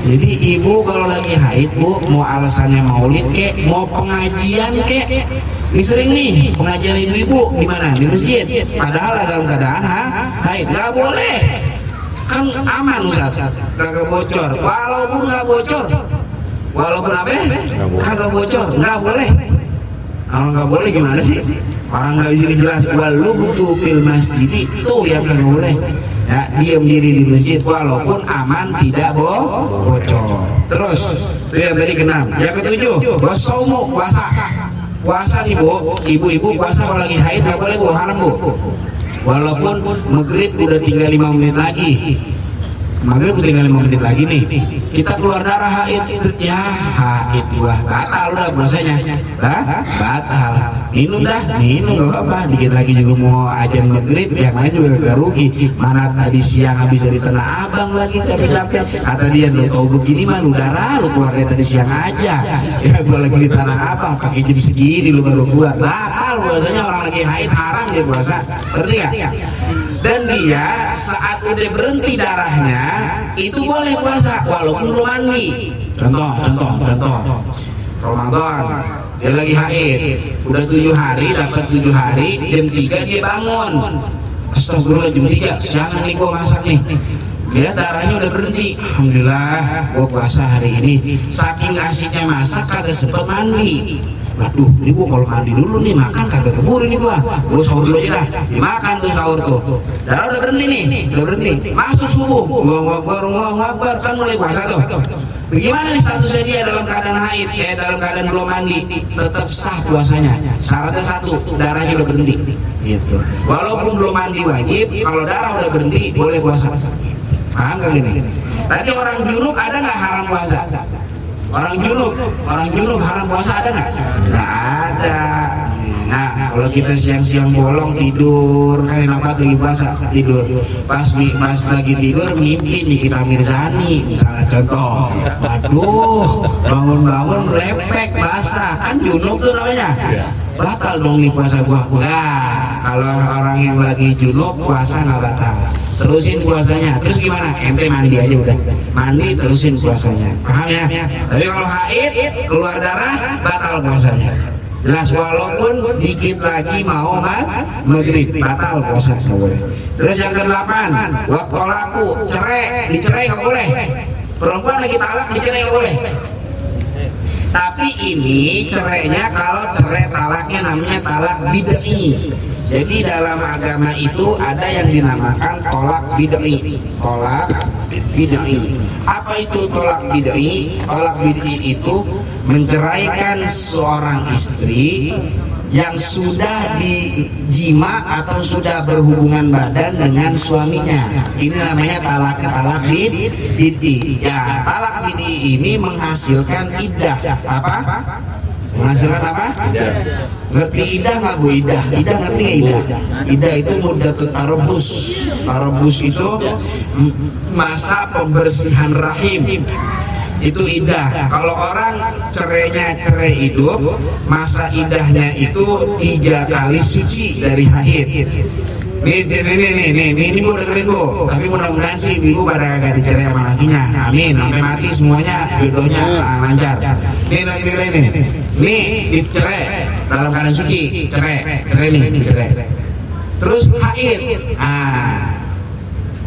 Jadi ibu kalau lagi haid bu, mau alasannya maulid kek, mau pengajian kek, ini sering nih pengajian ibu-ibu di mana? Di masjid. Padahal dalam keadaan haid, nggak boleh. Kan aman Ustaz, kagak bocor. Walaupun nggak bocor, walaupun apa? Kagak bocor, nggak boleh. Kalau nggak boleh gimana sih? Orang nggak bisa dijelas. Walau butuh fil masjid itu yang nggak boleh. Ya, diam diri di masjid walaupun aman tidak bocor. Terus itu yang tadi keenam. Yang ketujuh, wasaumu, puasa. Puasa nih bu, ibu-ibu puasa kalau lagi haid nggak boleh bu, haram bu. Walaupun maghrib udah tinggal 5 menit lagi. Maghrib tinggal 5 menit lagi nih, kita keluar darah haid, ya haid wah batal udah puasanya, batal. Minum nggak apa-apa, dikit lagi juga mau azan maghrib, yang lain juga gak rugi. Mana tadi siang habis dari Tanah Abang lagi capek-capek, kata dia lu tahu begini mah lu darah lu keluar dari tadi siang aja, ya gua lagi di Tanah Abang pakai jam segini lu baru keluar, batal puasanya. Orang lagi haid haram dia puasa, ngerti gak? Dan dia saat udah berhenti darahnya itu boleh puasa walaupun belum mandi. Contoh Ramadan dia lagi haid, udah 7 hari, dapat 7 hari, jam 3 dia bangun, astagfirullah jam 3 siangan nih gua masak nih, dia darahnya udah berhenti. Alhamdulillah gua puasa hari ini. Saking asiknya masak kagak sempet mandi. Waduh, ini gua kalau mandi dulu nih makan kagak keburu nih gua sahur dulu aja dah. Dimakan tuh sahur tuh. Darah udah berhenti nih, udah berhenti. Masuk subuh, Allahu Akbar, kan mulai puasa tuh. Bagaimana nih statusnya dia dalam keadaan haid, dalam keadaan belum mandi, tetap sah puasanya. Syaratnya satu, darahnya udah berhenti. Gitu. Walaupun belum mandi wajib, kalau darah udah berhenti boleh puasa. Paham kan ini? Tadi orang junub ada nggak haram puasa? Orang junub haram puasa ada nggak? Nggak ada. Nah, kalau kita siang-siang bolong tidur, kan enak banget lagi puasa tidur. Pas lagi tidur mimpi Nikita Mirzani, misalnya contoh. Aduh, bangun-bangun lepek basah, kan junub tuh namanya. Batal dong nih puasa gua. Nah, kalau orang yang lagi junub puasa nggak batal. Terusin puasanya. Terus gimana? Ente mandi aja udah. Mandi terusin puasanya. Paham ya? Tapi kalau haid keluar darah batal puasanya. Jelas, walaupun dikit lagi mau maghrib batal puasa nggak boleh. Terus yang ke-8, waktu laku dicerai nggak boleh. Perempuan lagi talak dicerai nggak boleh. Tapi ini cerainya kalau cerai talaknya namanya talak bid'i. Jadi dalam agama itu ada yang dinamakan tolak bid'i. Tolak bid'i. Apa itu tolak bid'i? Tolak bid'i itu menceraikan seorang istri yang sudah dijima atau sudah berhubungan badan dengan suaminya. Ini namanya talak bid'i. Ya, talak bid'i ini menghasilkan iddah. Apa? Menghasilkan apa? Ngerti iddah nggak Bu? Iddah ngerti nggak iddah? Iddah itu muddatut tarabus. Tarabus itu masa pembersihan rahim. Itu iddah. Kalau orang cerainya cerai hidup, masa iddahnya itu 3 kali suci dari haid. Ini Bu dengerin Bu. Tapi mudah-mudahan sih ibu pada gak dicerai sama lakinya. Amin. Sampai mati semuanya jodohnya lancar. Nih nanti nih. Nih dicerai dalam keadaan suci, cerai nih dicerai. Terus haid.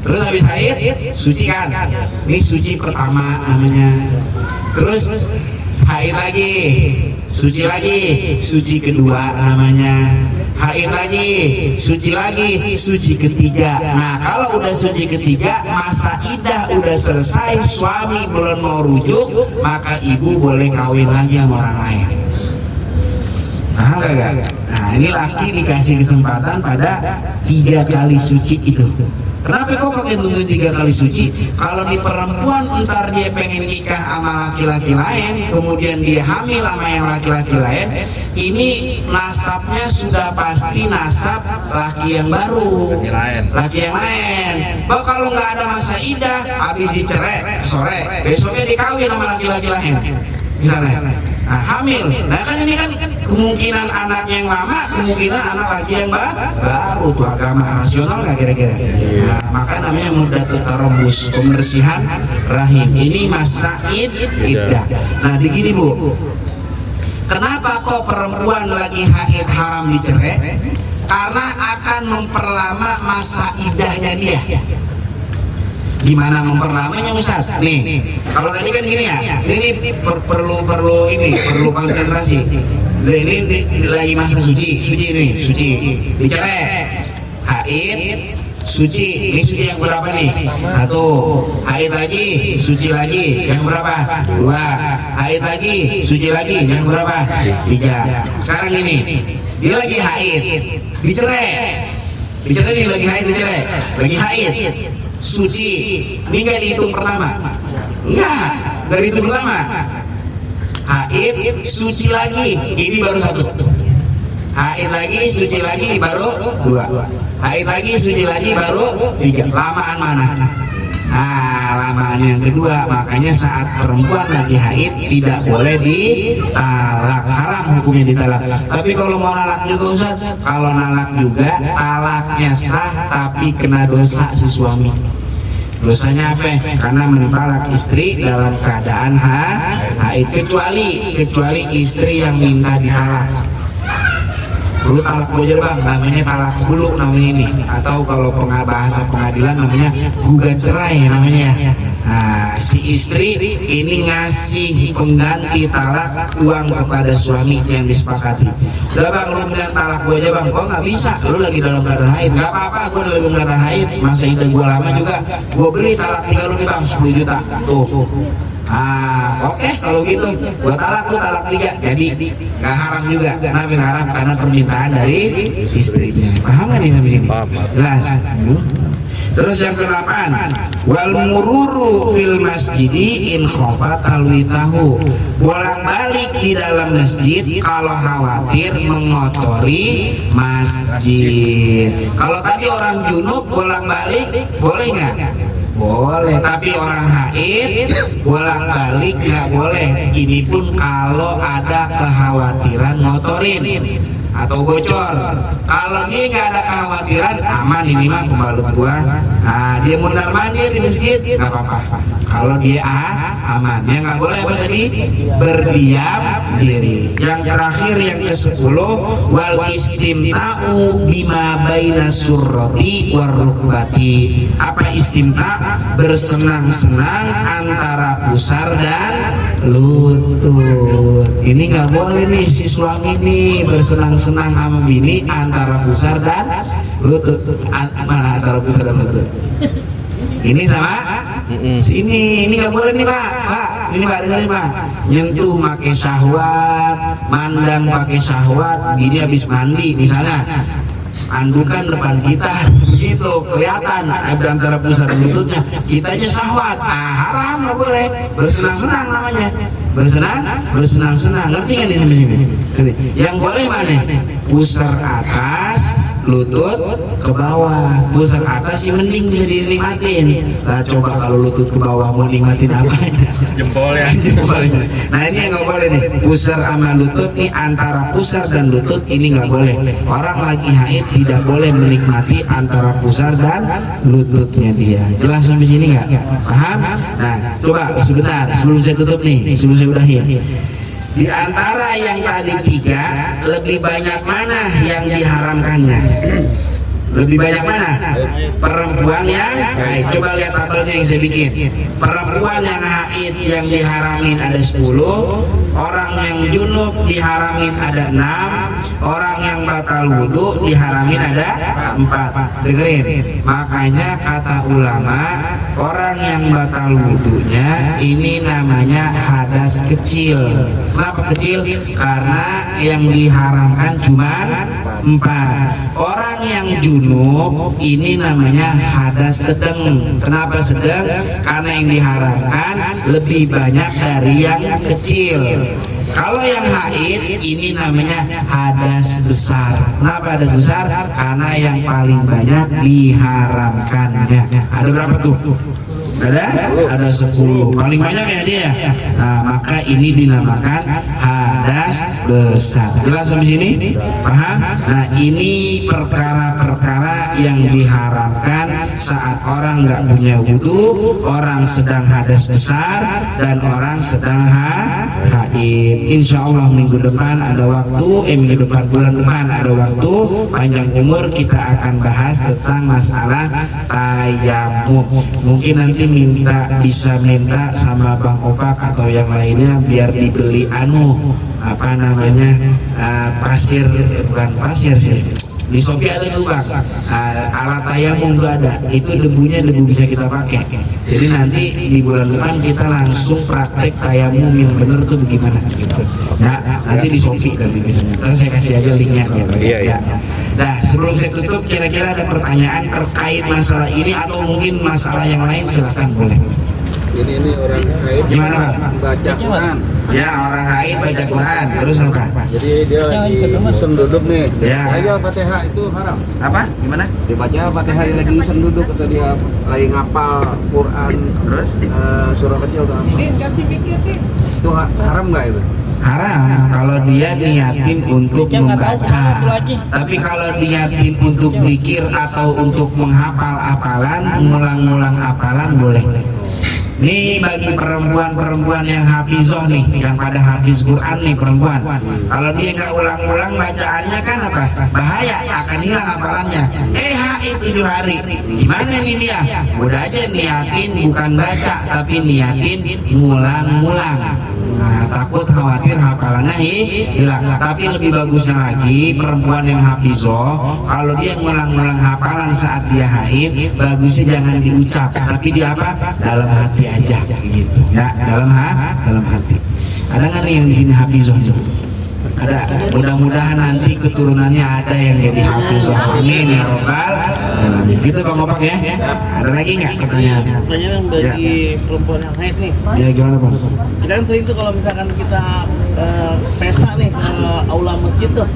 Terus habis haid suci kan? Ini suci pertama namanya. Terus haid lagi, suci kedua namanya. Haid lagi, suci ketiga. Nah, kalau udah suci ketiga, masa iddah udah selesai, suami belum mau rujuk, maka ibu boleh kawin lagi sama orang lain. Nah, ini laki dikasih kesempatan pada 3 kali suci itu. Kenapa kok pakai tunggu 3 kali suci? Kalau di perempuan ntar dia pengen nikah sama laki-laki lain, kemudian dia hamil sama yang laki-laki lain, ini nasabnya sudah pasti nasab laki yang baru, laki yang lain. Bahwa kalau nggak ada masa iddah, habis dicerai sore, besoknya dikawin sama laki-laki lain, misalnya. Nah, hamil. Nah kan ini kan kemungkinan anak yang lama, kemungkinan anak laki yang baru. Tuh agama rasional nggak kira-kira? Nah, maka namanya muddatut tarabus, pembersihan rahim. Ini masa iddah. Nah, begini Bu. Kenapa kok perempuan lagi haid haram dicerai? Karena akan memperlama masa iddahnya dia. Gimana memperlamanya Ustaz? Nih, kalau tadi kan gini ya, ini perlu konsentrasi. Ini lagi masa suci dicerai, haid, suci. Ini suci yang berapa nih? 1. Haid lagi, suci lagi. Yang berapa? 2. Haid lagi, suci lagi. Yang berapa? 3. Sekarang ini, dia lagi haid, dicerai nih, lagi haid, suci. Ini nggak dihitung pertama, nggak dihitung pertama. Haid, suci lagi, ini baru 1. Haid lagi, suci lagi, baru 2. Haid lagi, suci lagi, baru 3. Lamaan mana? Lamaan yang kedua. Makanya saat perempuan lagi haid tidak boleh ditalak, haram hukumnya ditalak. Tapi kalau mau nalak juga Ustaz, kalau nalak juga talaknya sah, tapi kena dosa si suami. Dosanya apa? Karena mentalak istri dalam keadaan haid, kecuali istri yang minta ditalak. Dulu talak bojar Bang, namanya talak hulu namanya ini, atau kalau bahasa pengadilan namanya gugat cerai namanya. Nah, si istri ini ngasih pengganti talak uang kepada suami yang disepakati. Udah Bang, lu bilang talak gue aja Bang. Oh nggak bisa, lu lagi dalam keadaan haid. Nggak apa-apa, gue lagi dalam keadaan haid, masa iddah gue lama juga, gue beri talak 3 lu nih Bang, 10 juta tuh. Oke, kalau gitu gua talak, lu talak 3, jadi nggak haram juga. Kenapa nggak haram? Karena permintaan dari istrinya. Paham nggak nih sampai sini? Jelas. Terus yang ke-8, wal mururu fil masjidi in khafat alwitahu, bolak-balik di dalam masjid kalau khawatir mengotori masjid. Kalau tadi orang junub bolak-balik boleh nggak? Boleh, tapi orang haid bolak-balik nggak boleh. Ini pun kalau ada kekhawatiran ngotorin atau bocor. Kalau dia nggak ada kekhawatiran, aman. Ini mah pembalut gua. Dia mundar mandir di masjid nggak apa-apa. Kalau dia aman, yang nggak boleh apa tadi? Berdiam diri. Yang terakhir yang ke-10, wal istimta'u bima baina surrati warrukbati. Apa istimta? Bersenang-senang antara pusar dan lutut. Ini nggak boleh nih si suami nih bersenang-senang sama bini antara pusar dan lutut. Mana antara pusar dan lutut? Ini sama sini, ini nggak boleh nih Pak. Ini Pak dengerin Pak. Nyentuh pakai syahwat, mandang pakai syahwat, gini habis mandi misalnya. Andukan depan kita gitu kelihatan antara pusar dan lututnya, kitanya syahwat, haram, nggak boleh. Bersenang-senang namanya, bersenang-senang, ngerti kan nih sampai sini? Yang boleh mana? Pusar atas, lutut ke bawah. Pusar atas sih mending bisa dinikmatin. Nah coba kalau lutut ke bawah mau nikmatin apa aja?
Jempol ya.
Jempolnya. Nah ini yang nggak boleh nih. Pusar sama lutut nih, antara pusar dan lutut ini nggak boleh. Orang lagi haid tidak boleh menikmati antara pusar dan lututnya dia. Jelas sampai sini nggak? Paham? Nah coba sebentar sebelum saya tutup nih, sebelum saya udahin. Di antara yang tadi 3, lebih banyak mana yang diharamkannya? Lebih banyak mana? Perempuan yang haid. Coba lihat tabelnya yang saya bikin. Perempuan yang haid yang diharamin ada 10, orang yang junub diharamin ada 6, orang yang batal wudhu diharamin ada 4. Dengerin, makanya kata ulama, orang yang batal wudhunya ini namanya hadas kecil. Kenapa kecil? Karena yang diharamkan cuma 4. Orang yang junub ini namanya hadas sedang. Kenapa sedang? Karena yang diharamkan lebih banyak dari yang kecil. Kalau yang haid ini namanya hadas besar. Kenapa hadas besar? Karena yang paling banyak diharamkannya. Ada berapa tuh? Ada 10. Paling banyak ya dia. Nah, maka ini dinamakan hadas besar. Jelas sampai sini? Paham? Nah, ini perkara-perkara yang diharamkan saat orang nggak punya wudhu, orang sedang hadas besar, dan orang sedang haid. Insya Allah minggu depan ada waktu, minggu depan bulan depan ada waktu, panjang umur kita akan bahas tentang masalah tayamum. Mungkin nanti bisa minta sama Bang Opak atau yang lainnya biar dibeli apa namanya pasir, bukan pasir sih, di Shopee ada tuh Bang, alat tayamum tuh ada, itu debunya debu bisa kita pakai. Jadi nanti di bulan depan kita langsung praktek tayamum yang bener tuh bagaimana gitu. Ya, nanti di Shopee nanti biasanya. Nanti saya kasih aja linknya kalau
Iya.
Nah, sebelum saya tutup, kira-kira ada pertanyaan terkait masalah ini atau mungkin masalah yang lain, silakan boleh.
Jadi ini orang haid
Gimana Bang?
baca Quran.
Ya, orang haid baca Quran, terus apa?
Jadi dia lagi iseng duduk nih.
Ya.
Baca Fatihah itu haram.
Apa? Gimana?
Dibaca Fatihah dia lagi iseng duduk atau dia lagi ngapal Quran.
Terus?
Surah kecil atau apa? Itu haram nggak itu?
Haram kalau dia niatin untuk membaca. Tapi kalau niatin untuk zikir atau untuk menghafal hafalan, ngulang-ngulang hafalan boleh. Nih bagi perempuan-perempuan yang hafizoh nih, yang pada hafiz Quran nih perempuan, kalau dia nggak ulang-ulang bacaannya kan apa? Bahaya, akan hilang hafalannya. Haid 7 hari, gimana nih dia? Udah aja niatin bukan baca, tapi niatin ngulang-ngulang. Nah, takut khawatir hafalannya hilang. Tapi lebih bagusnya lagi, perempuan yang hafizoh, kalau dia ngulang-ngulang hafalan saat dia haid, bagusnya jangan diucap, tapi di apa? Dalam hati aja, gitu. Ya, dalam hati. Ada nggak nih yang di sini hafizoh? Ada. Mudah-mudahan nanti keturunannya ada yang jadi hafizoh. Amin ya robbal alamin. Gitu Bang Opak ya. Ada lagi nggak pertanyaan?
Pertanyaan bagi perempuan yang haid nih.
Ya gimana Bang?
Kita kan sering tuh kalau misalkan kita pesta nih ke aula masjid tuh.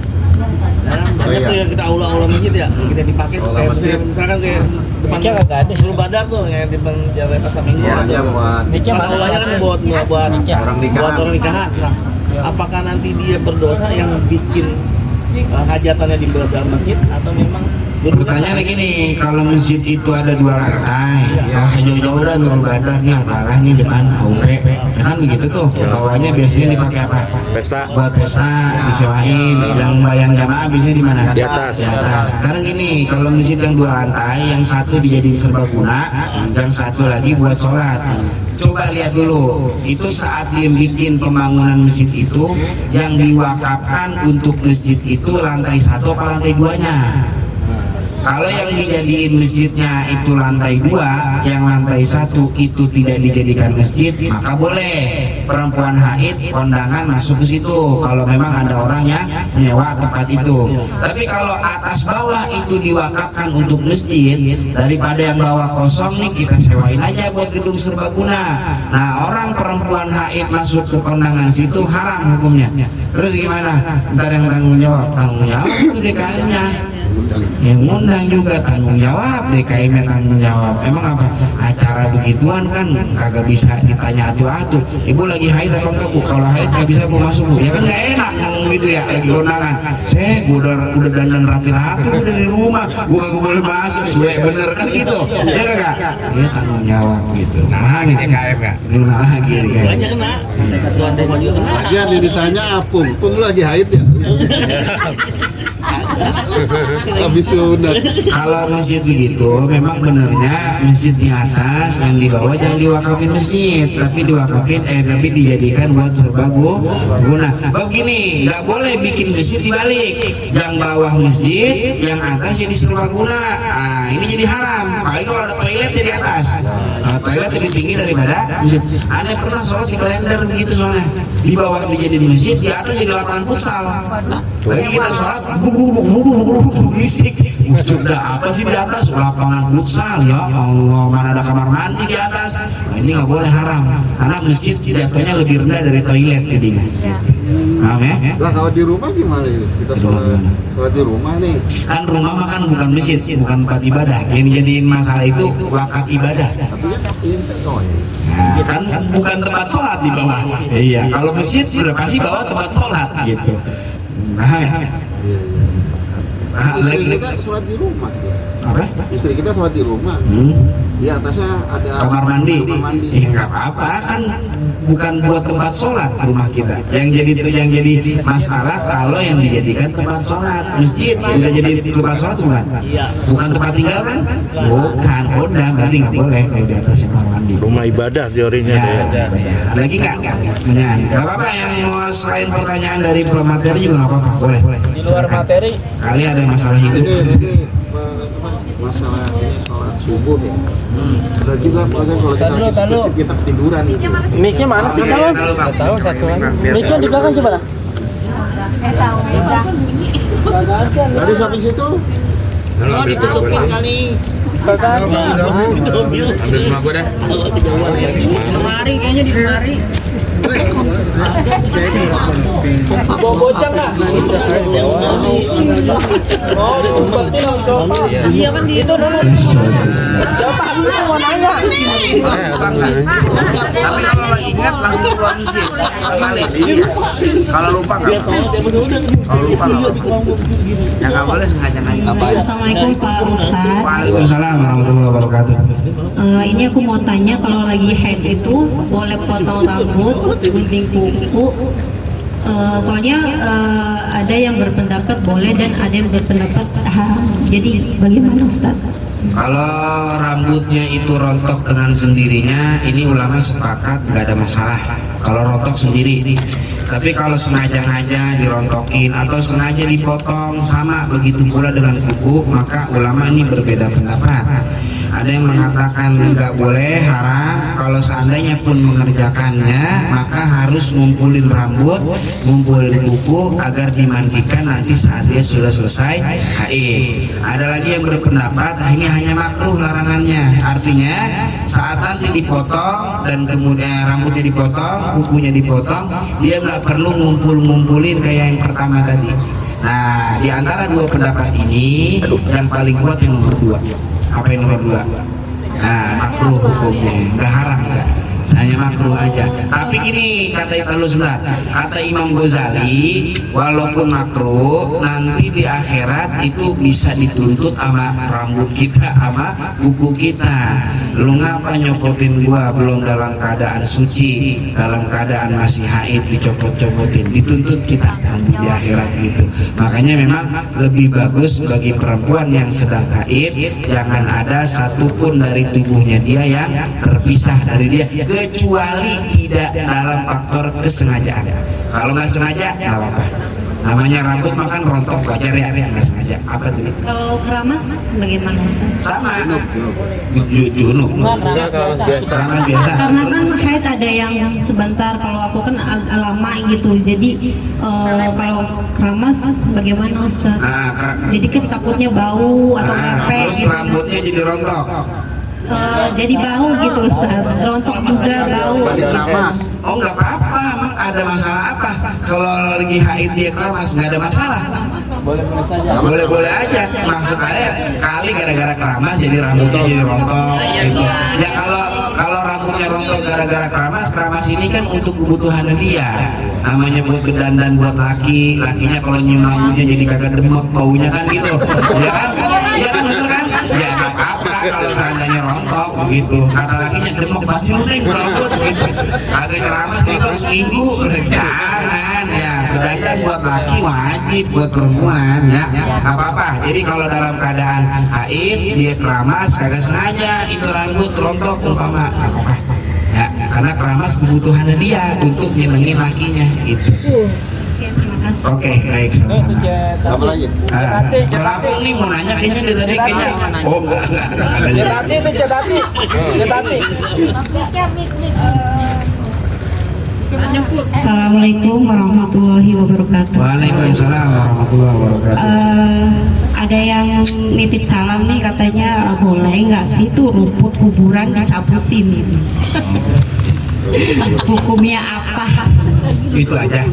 Banyak tuh yang kita aula masjid ya, kita dipakai tuh
Aula
kayak
masjid.
misalkan kayak depan Guru Badar tuh yang di depan jalan pasar Minggu.
Aja buat
Kan aulanya kan buat
orang nikahan.
buat orang nikahan. Nah, apakah nanti dia berdosa yang bikin hajatannya di dalam masjid atau memang
Pertanyaannya gini, kalau masjid itu ada 2 lantai, nggak usah jauh-jauh dah Nurul Badar nih, arah nih depan AUP, ya kan begitu tuh. Bawahnya biasanya dipakai apa?
Pesta.
Buat pesta, disewain. Yang bayang jamaah biasanya di mana?
Di atas.
Di atas. Sekarang gini, kalau masjid yang 2 lantai, yang satu dijadiin serbaguna, yang satu lagi buat sholat. Coba lihat dulu, itu saat dia bikin pembangunan masjid itu, yang diwakafkan untuk masjid itu lantai 1 apa lantai 2-nya? Kalau yang dijadiin masjidnya itu lantai 2, yang lantai 1 itu tidak dijadikan masjid, maka boleh perempuan haid kondangan masuk ke situ kalau memang ada orang yang nyewa tempat itu. Tapi kalau atas bawah itu diwakafkan untuk masjid, daripada yang bawah kosong nih kita sewain aja buat gedung serbaguna. Nah, orang perempuan haid masuk ke kondangan situ haram hukumnya. Terus gimana? Ntar yang tanggung jawab itu DKM-nya. Yang ngundang juga tanggung jawab, DKM-nya tanggung jawab. Emang apa? Acara begituan kan kagak bisa ditanya atu-atu. Ibu lagi haid apa enggak, Bu? Kalau haid nggak bisa Bu masuk, Bu. Ya kan nggak enak ngomong gitu ya, lagi kondangan. Gua udah dandan rapi-rapi dari rumah, gua kagak boleh masuk. Bener kan gitu? Ya kagak? Ya tanggung jawab gitu. Paham ya?
DKM nggak?
Luna lagi DKM.
Banyak kena. Satuan demo juga kena.
Lagian yang ditanya Apung lu lagi haid ya? Habis sunat.
Kalau masjid begitu, memang benernya masjid di atas, yang di bawah jangan diwakafin masjid, tapi tapi dijadikan buat serbaguna. Begini, nggak boleh bikin masjid dibalik, yang bawah masjid, yang atas jadi serbaguna. Nah, ini jadi haram. Apalagi kalau ada toilet di atas, toilet lebih tinggi daripada masjid. Aneh pernah sholat di kalender begitu soalnya, di bawah dijadiin masjid, di atas jadi lapangan futsal. Lagi kita sholat, berisik. Sudah apa sih di atas? Lapangan futsal, ya Allah, mana ada kamar mandi di atas. Nah, ini nggak boleh, haram. Karena masjid jatuhnya lebih rendah dari toilet jadinya. Paham ya?
Lah kalau di rumah gimana ini? Kita sholat di rumah nih.
Kan rumah makan bukan masjid, bukan tempat ibadah. Yang dijadiin masalah itu wakaf ibadah.
Tapi kan toilet.
Nah, kan bukan tempat sholat di bawah. Iya, kalau masjid udah pasti bawa tempat sholat gitu. Nah,
Istri kita sholat di rumah ya.
apa?
Istri kita sholat di rumah. Di atasnya ada
Kamar mandi.
Kamar mandi.
Ya nggak apa-apa, kan bukan buat tempat sholat rumah kita. Yang jadi masalah kalau yang dijadikan tempat sholat. Masjid udah jadi tempat sholat bukan?
Iya.
Bukan tempat tinggal kan? Bukan, udah berarti nggak boleh kalau di atasnya kamar mandi.
Rumah ibadah teorinya
Ya,
deh.
ada lagi nggak? Pertanyaan? Nggak apa-apa, yang mau selain pertanyaan dari materi juga nggak apa-apa, boleh.
Di luar materi.
Kali ada masalah hidup.
Ini masalah ini sholat subuh ya. Ada juga kalau kita kita ketiduran gitu.
Mic-nya mana sih calon? Tahu satu lagi. Mic-nya di belakang coba lah.
Tadi samping situ.
Ditutupin
kali.
Ambil rumah gua dah.
Lemari kayaknya di lemari. Bawa bocang nggak? Oh, diumpetin om coba. Iya kan di itu dulu. Coba itu mau nanya.
Tapi kalau lagi ingat langsung keluar masjid. Balik. Kalau lupa nggak? Kalau lupa nggak? Ya nggak boleh sengaja nanya.
Assalamualaikum Pak Ustadz.
Waalaikumsalam warahmatullahi wabarakatuh.
Ini aku mau tanya, kalau lagi haid itu boleh potong rambut, gunting kuku? Soalnya ada yang berpendapat boleh dan ada yang berpendapat haram. Jadi bagaimana Ustadz?
Kalau rambutnya itu rontok dengan sendirinya, ini ulama sepakat nggak ada masalah. Kalau rontok sendiri. Tapi kalau sengaja-ngaja dirontokin atau sengaja dipotong, sama begitu pula dengan kuku, maka ulama ini berbeda pendapat. Ada yang mengatakan nggak boleh, haram. Kalau seandainya pun mengerjakannya, maka harus ngumpulin rambut, ngumpulin kuku agar dimandikan nanti saat dia sudah selesai haid. Ada lagi yang berpendapat ini hanya makruh larangannya. Artinya saat nanti dipotong dan kemudian rambutnya dipotong, kukunya dipotong, dia nggak perlu ngumpulin kayak yang pertama tadi. Nah, di antara dua pendapat ini yang paling kuat yang nomor 2. Apa yang nomor 2? Nah, makruh hukumnya, nggak haram nggak, hanya makruh aja. Tapi ini kata Imam Ghazali, walaupun makruh, nanti di akhirat itu bisa dituntut sama rambut kita, sama kuku kita. Lu ngapa nyopotin gua belum dalam keadaan suci, dalam keadaan masih haid dicopot-copotin, dituntut kita nanti di akhirat gitu. Makanya memang lebih bagus bagi perempuan yang sedang haid, jangan ada satupun dari tubuhnya dia yang terpisah dari dia, kecuali tidak dalam faktor kesengajaan. Kalau nggak sengaja nggak apa-apa. namanya rambut makan rontok wajar ya, nggak sengaja. Apa tuh?
Kalau keramas bagaimana Ustaz?
Sama junub, keramas biasa.
Karena kan haid ada yang sebentar, kalau aku kan agak lama gitu. Jadi kalau keramas bagaimana Ustaz? Jadi kan takutnya bau atau ngepek
terus
gitu.
rambutnya jadi rontok.
Jadi bau gitu Ustaz, rontok juga bau.
Oh nggak apa-apa, emang ada masalah apa? Kalau lagi haid dia keramas nggak ada masalah. Boleh-boleh aja. Maksud saya kali gara-gara keramas jadi rambutnya jadi rontok gitu. Ya kalau rambutnya rontok gara-gara keramas ini kan untuk kebutuhan dia. Namanya buat berdandan buat lakinya kalau nyium rambutnya jadi kagak demek baunya kan gitu. Ya kan? Iya kan bener kan? Ya nggak apa-apa kalau seandainya rontok begitu. Kata lakinya demek banget sih rambut gitu. Agak keramas nih bang seminggu. Jangan ya. Berdandan buat laki wajib, buat perempuan ya. Nggak apa-apa. Jadi kalau dalam keadaan haid dia keramas kagak sengaja itu rambut rontok umpama nggak apa-apa. Ya, karena keramas kebutuhannya dia untuk nyenengin lakinya gitu.
Terima kasih.
Oke, baik sama-sama.
Apa lagi?
Pelapung nih mau nanya kayaknya dari tadi kayaknya. Oh enggak.
Cetati.
Assalamualaikum warahmatullahi wabarakatuh.
Waalaikumsalam warahmatullahi wabarakatuh.
Ada yang nitip salam nih, katanya boleh nggak sih tuh rumput kuburan dicabutin ini? Hukumnya apa?
Itu aja.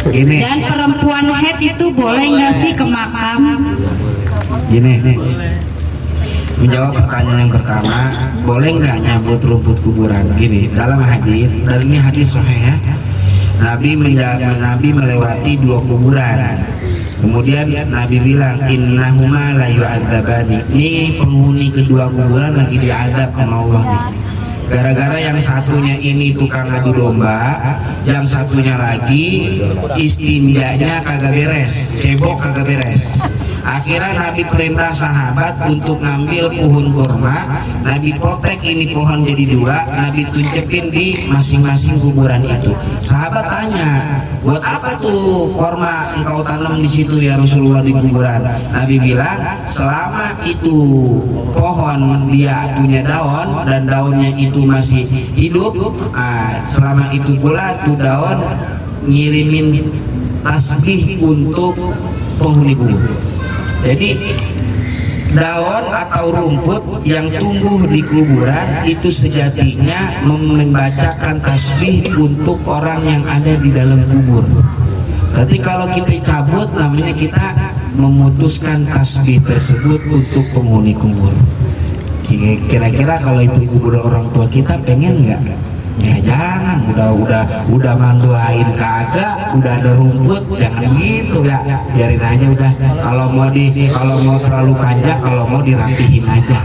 Gini.
Dan perempuan haid itu boleh nggak sih ke makam?
Gini. Menjawab pertanyaan yang pertama, boleh nggak nyabut rumput kuburan? Gini, dalam hadis, dan ini hadis sahih ya. Nabi melewati 2 kuburan. Kemudian Nabi bilang, innahuma la yu'adzabani. Ini penghuni kedua kuburan lagi diadab sama Allah nih. Gara-gara yang satunya ini tukang adu domba, yang satunya lagi istinjanya kagak beres, cebok kagak beres. Akhirnya Nabi perintah sahabat untuk ngambil pohon kurma. Nabi potek ini pohon jadi 2, Nabi tuncepin di masing-masing kuburan itu. Sahabat tanya, buat apa tuh kurma engkau tanam di situ ya Rasulullah di kuburan? Nabi bilang, selama itu pohon dia punya daun dan daunnya itu masih hidup, selama itu pula tuh daun ngirimin tasbih untuk penghuni kubur. Jadi daun atau rumput yang tumbuh di kuburan itu sejatinya membacakan tasbih untuk orang yang ada di dalam kubur. Tapi kalau kita cabut, namanya kita memutuskan tasbih tersebut untuk penghuni kubur. Kira-kira kalau itu kubur orang tua kita, pengen nggak? Ya jangan, udah manduain kagak, udah ada rumput, jangan gitu ya, biarin aja udah. Kalau mau terlalu panjang, kalau mau dirapihin aja.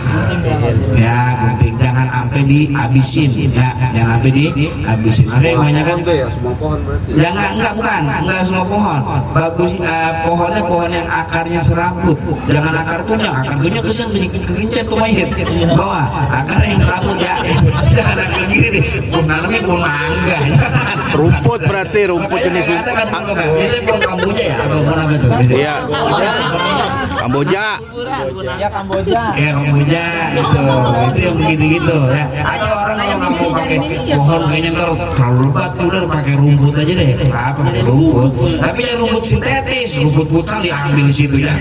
Ya gunting, jangan sampai dihabisin ya, jangan sampai dihabisin. Makanya banyak kan
Semua pohon berarti.
jangan, enggak semua pohon. Bagus pohonnya pohon yang akarnya serabut, jangan akar tunya kesian kegencet tuh mayit. Bawah akar yang serabut ya, jangan akar gini nih. Namanya pohon mangga.
Rumput berarti, rumput jenis
Ini pohon kamboja ya? Atau pohon apa tuh?
Iya. Kamboja.
Ya Kamboja.
Ya kamboja itu yang begitu-gitu ya. Atau orang kalau nggak mau pakai pohon kayaknya terlalu lebat, udah pakai rumput aja deh. Apa pakai rumput? Tapi yang rumput sintetis, rumput futsal diambil di situ ya.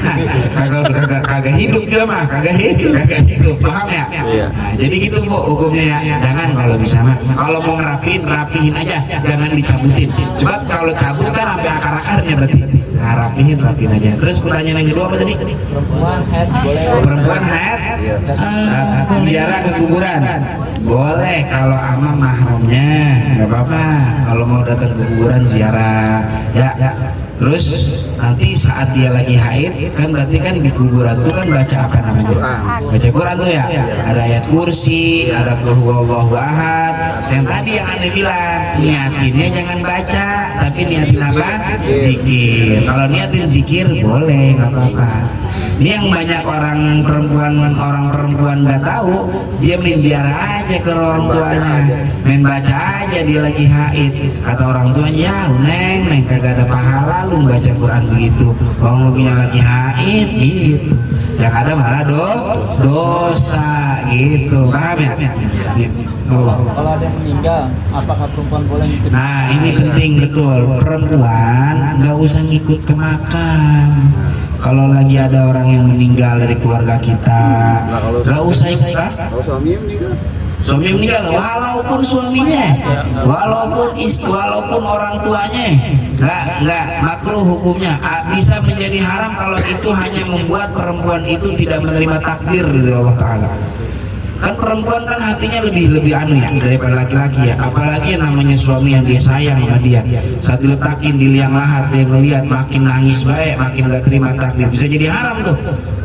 Kagak hidup dia mah, kagak hidup. Paham ya? Nah, jadi gitu Bu hukumnya ya. Jangan kalau bisa mah. Kalau mau rapihin aja, jangan dicabutin. Coba kalau cabut kan sampai akar-akarnya berarti. Nah, rapihin aja. Terus pertanyaan yang kedua apa tadi? Perempuan haid ziarah ke kuburan. Boleh kalau ama mahramnya, nggak apa-apa. Kalau mau datang ke kuburan ziarah, ya. Terus nanti saat dia lagi haid kan berarti kan di kuburan tuh kan baca apa namanya? Baca Quran tuh ya. Ada ayat kursi, ada qul huwallahu ahad. Yang tadi yang Anda bilang, niatinnya jangan baca, tapi niatin apa? Zikir. Kalau niatin zikir boleh, nggak apa-apa. Ini yang banyak orang perempuan nggak tahu, dia main ziarah aja ke orang tuanya, main baca aja dia lagi haid. Kata orang tuanya, ya neng kagak ada pahala lu baca Quran begitu, orang lu lagi haid gitu. Yang ada malah dosa gitu, paham ya?
Kalau ada yang meninggal, apakah perempuan boleh ngikut?
Nah ini penting betul, perempuan nggak usah ngikut ke makam. Kalau lagi ada orang yang meninggal dari keluarga kita, nggak usah ikut.
Kalau suami meninggal,
Suami meninggal, walaupun suaminya, walaupun orang tuanya, nggak makruh hukumnya. Bisa menjadi haram kalau itu hanya membuat perempuan itu tidak menerima takdir dari Allah Taala. Kan perempuan kan hatinya lebih anu ya daripada laki-laki ya, apalagi yang namanya suami yang dia sayang sama dia, saat diletakin di liang lahat dia ngeliat makin nangis baik, makin gak terima takdir, bisa jadi haram tuh.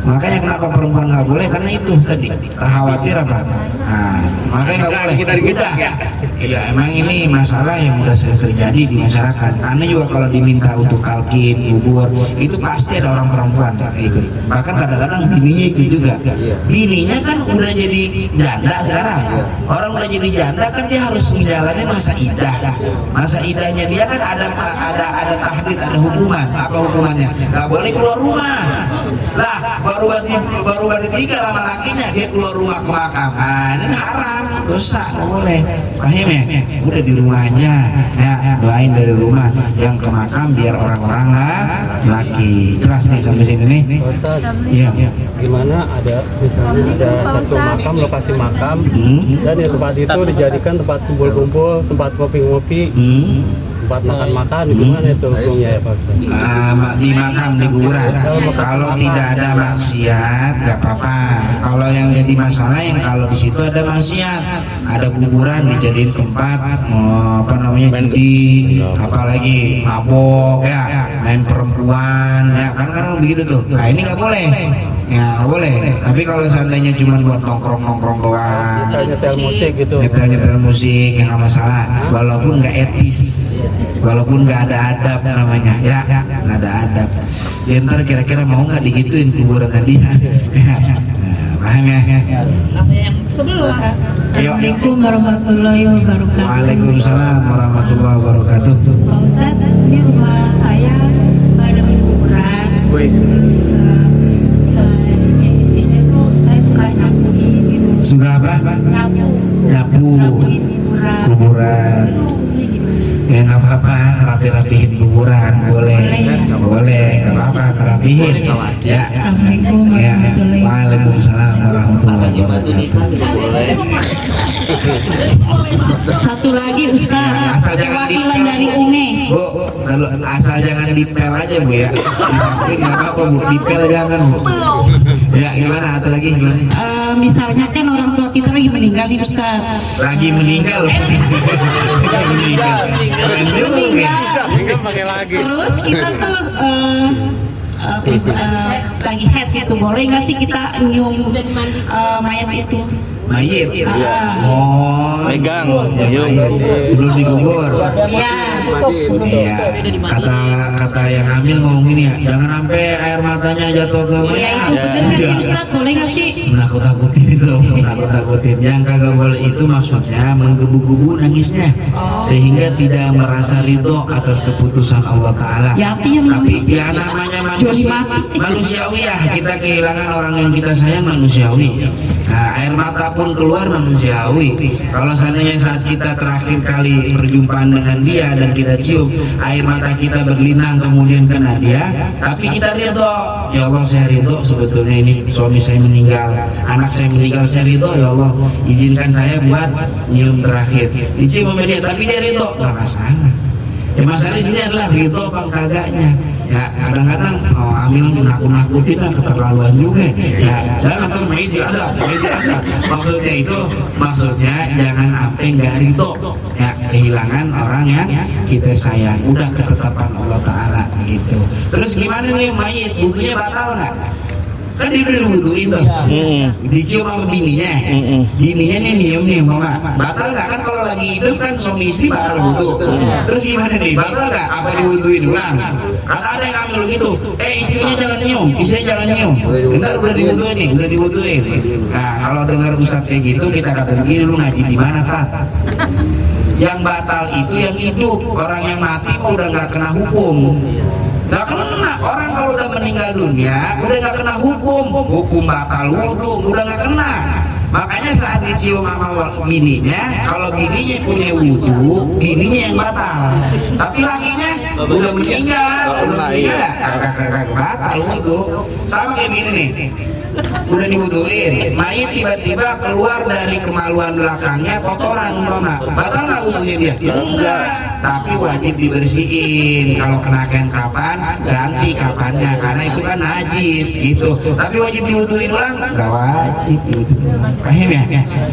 Makanya kenapa perempuan nggak boleh, karena itu tadi khawatir apa, nah, makanya nggak boleh. Udah ya emang ini masalah yang udah sering terjadi di masyarakat. Karena juga kalau diminta untuk talqin kubur itu pasti ada orang perempuan yang ikut, bahkan kadang-kadang bininya ikut juga. Bininya kan udah jadi janda sekarang, orang udah jadi janda kan dia harus menjalani masa idah. Masa idahnya dia kan ada tahdid, ada hukuman. Apa hukumannya? Nggak boleh keluar rumah. Lah baru ditinggal sama lakinya dia keluar rumah ke makam. Nah, ini haram, dosa, nggak boleh. Paham ya? Udah di rumah aja ya, doain dari rumah, yang ke makam biar orang-orang laki. Jelas nih sampai sini nih.
Ustaz,
Iya.
gimana misalnya ada satu makam, lokasi makam, dan di tempat itu dijadikan tempat kumpul-kumpul, tempat kopi-ngopi, tempat makan-makan, gimana itu hukumnya ya Pak Ustaz?
Di makam, di kuburan, kalau tidak ada maksiat nggak apa-apa. Kalau yang jadi masalah yang kalau di situ ada maksiat, ada kuburan dijadiin tempat apa namanya judi, apalagi mabok ya, main perempuan ya, kan begitu tuh. Nah ini nggak boleh ya, nggak boleh. Tapi kalau seandainya cuma buat nongkrong doang,
Nyetel musik gitu.
nyetel musik yang nggak masalah, walaupun nggak etis, walaupun nggak ada adab namanya ya, nggak ada adab ya. Ntar kira-kira mau nggak digituin kuburan tadi ya? Paham ya?
Assalamualaikum warahmatullahi wabarakatuh.
Waalaikumsalam warahmatullahi wabarakatuh.
Pak Ustadz, ini rumah saya ada kuburan. Terus intinya tuh saya suka nyapuin gitu.
Suka apa? Nyapuin kuburan. Ya nggak apa-apa, rapi-rapihin kuburan boleh, boleh, nggak apa-apa, rapihin. Ya.
Assalamualaikum
Ya.
warahmatullahi wabarakatuh.
Waalaikumsalam warahmatullahi wabarakatuh.
Satu lagi Ustaz,
Asal jangan
perwakilan
dipel,
dari
Bu.
UNE.
Bu, asal jangan dipel aja Bu ya. Disamping nggak apa-apa Bu, dipel jangan Bu. Ya gimana? Atau lagi gimana?
Misalnya kan orang tua kita lagi meninggal nih Ustaz.
Lagi meninggal. Meninggal. Keren juga ya.
Terus kita tuh lagi head gitu, boleh nggak sih kita nyium mayat itu?
Mayit. Oh,
Megang,
ya,
nyium.
sebelum dikubur.
Ya,
Iya. Kata yang hamil ngomong gini ya, jangan sampai air matanya jatuh ke mayat.
ya itu bener nggak sih Ustaz? Boleh nggak sih?
Menakut-nakutin itu, menakut-nakutin. Yang kagak boleh itu maksudnya menggebu-gebu nangisnya, sehingga tidak merasa ridho atas keputusan Allah Taala.
Ya, artinya
Tapi
menangis.
ya namanya manusia,
mati.
manusiawi ya, kita kehilangan orang yang kita sayang manusiawi. Nah, air mata pun keluar manusiawi. Kalau seandainya saat kita terakhir kali perjumpaan dengan dia dan kita cium, air mata kita berlinang kemudian kena dia, tapi kita ridho. Ya Allah, saya ridho sebetulnya ini suami saya meninggal, anak saya meninggal, saya ridho ya Allah, izinkan saya buat nyium terakhir. Dicium sama dia, tapi dia ridho, nggak masalah. Ya masalah di sini adalah ridho apa kagaknya. Ya kadang-kadang Amil menakut-nakutin lah, keterlaluan juga. Ya dan nonton mayit biasa. Maksudnya jangan sampai nggak ridho ya kehilangan orang yang kita sayang. Udah ketetapan Allah Taala gitu. Terus gimana nih mayit, wudunya batal nggak? Kan dia udah diwuduin tuh, dicium sama bininya, bininya nih nyium nih mama, batal nggak? Kan kalau lagi hidup kan suami istri batal wudu. Terus gimana nih, batal nggak? Apa diwuduin ulang? Kata ada yang ambil gitu, istrinya jangan nyium, bentar udah diwuduin. Nah kalau dengar ustadz kayak gitu kita kata begini, lu ngaji di mana Tat? Yang batal itu yang hidup, orang yang mati udah nggak kena hukum. Nggak kena, orang kalau udah meninggal dunia udah nggak kena hukum batal wudu, udah nggak kena. Makanya saat dicium sama bininya, kalau bininya punya wudu, bininya yang batal. Tapi lakinya udah meninggal kagak batal wudu. Sama kayak gini nih, udah diwuduin, mayit tiba-tiba keluar dari kemaluan belakangnya kotoran umpama, batal nggak wudunya dia? Enggak, tapi wajib dibersihin. Kalau kenakan kapan, ganti kapannya, karena itu kan najis gitu. Tapi wajib diwuduin ulang? Nggak wajib diwuduin ulang. Paham ya?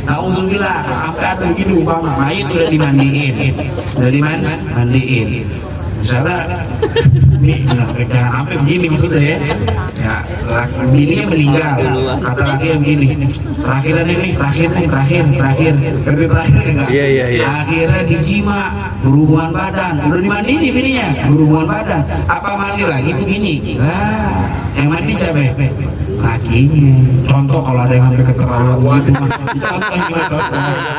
Nauzubillah, sampai atau begitu umpama mayit udah dimandiin, misalnya ini jangan sampai begini maksudnya ya bininya meninggal, kata laki yang begini, terakhir enggak?
Iya.
Akhirnya dijima, berhubungan badan, udah dimandiin bininya, berhubungan badan, apa mandi lagi tuh bini? Enggak, yang mandi siapa? Lakinya. Contoh kalau ada yang sampai keterlaluan gitu mah, contoh gimana?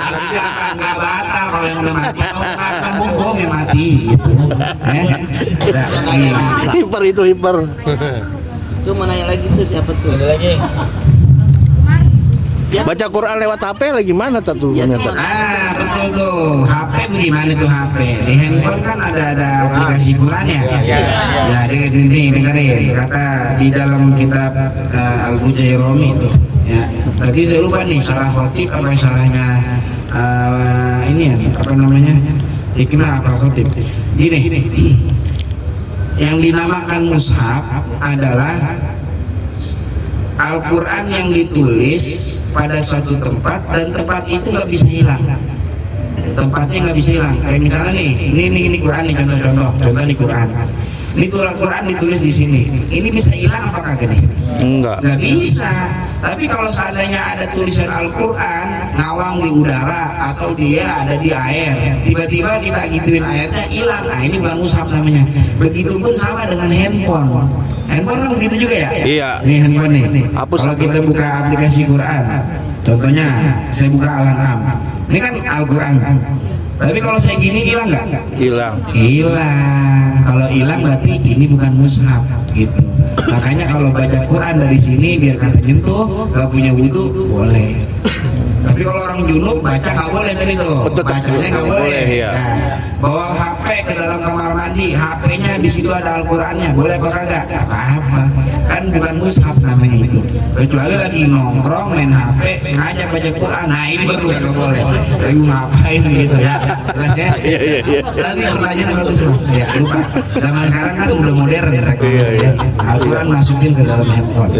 Artinya nggak batal kalau yang udah mati, akan hukum yang mati gitu.
Hiper.
Itu mau nanya lagi tuh siapa tuh? Ada lagi.
Baca Quran lewat HP lagi mana tuh?
Betul tuh. HP bagaimana tuh HP? Di handphone kan ada aplikasi Quran ya. Ya, dengerin. Kata di dalam kitab Al-Bujairomi itu. Ya. Tapi saya lupa nih syarah khotib apa syarahnya ini ya, apa namanya? Ikhna apa khotib. Gini. Yang dinamakan mushaf adalah Al-Quran yang ditulis pada suatu tempat dan tempat itu nggak bisa hilang, tempatnya nggak bisa hilang. Kayak misalnya nih, ini Quran nih, contoh di Quran. Ini Al-Quran ditulis di sini. Ini bisa hilang apa kagak nih? Nggak bisa. Tapi kalau seandainya ada tulisan Al-Quran ngawang di udara atau dia ada di air, tiba-tiba kita gituin airnya hilang. Nah ini bukan mushaf namanya. Begitupun sama dengan handphone. Handphone kan begitu juga ya?
Iya.
Nih handphone nih.
Hapus.
Kalau kita buka aplikasi Quran, contohnya saya buka Al-An'am. Ini kan Al-Quran. Tapi kalau saya gini hilang nggak?
Hilang.
Kalau hilang berarti ini bukan mushaf gitu. Makanya kalau baca Quran dari sini biar kata nyentuh, nggak punya wudu boleh. Tapi kalau orang junub baca nggak boleh tadi tuh, bacanya nggak boleh.
Iya.
Nah, bawa HP ke dalam kamar mandi, HP-nya di situ ada Al-Qurannya, boleh apa kagak? Nggak apa-apa, kan bukan mushaf namanya itu. Kecuali lagi nongkrong main HP, sengaja baca Quran, nah ini baru nggak boleh. Lagi ngapain gitu ya? Jelas ya?
Iya.
Tadi pertanyaan yang bagus loh. Ya lupa. Zaman sekarang kan udah modern ya. Al-Quran masukin ke dalam handphone.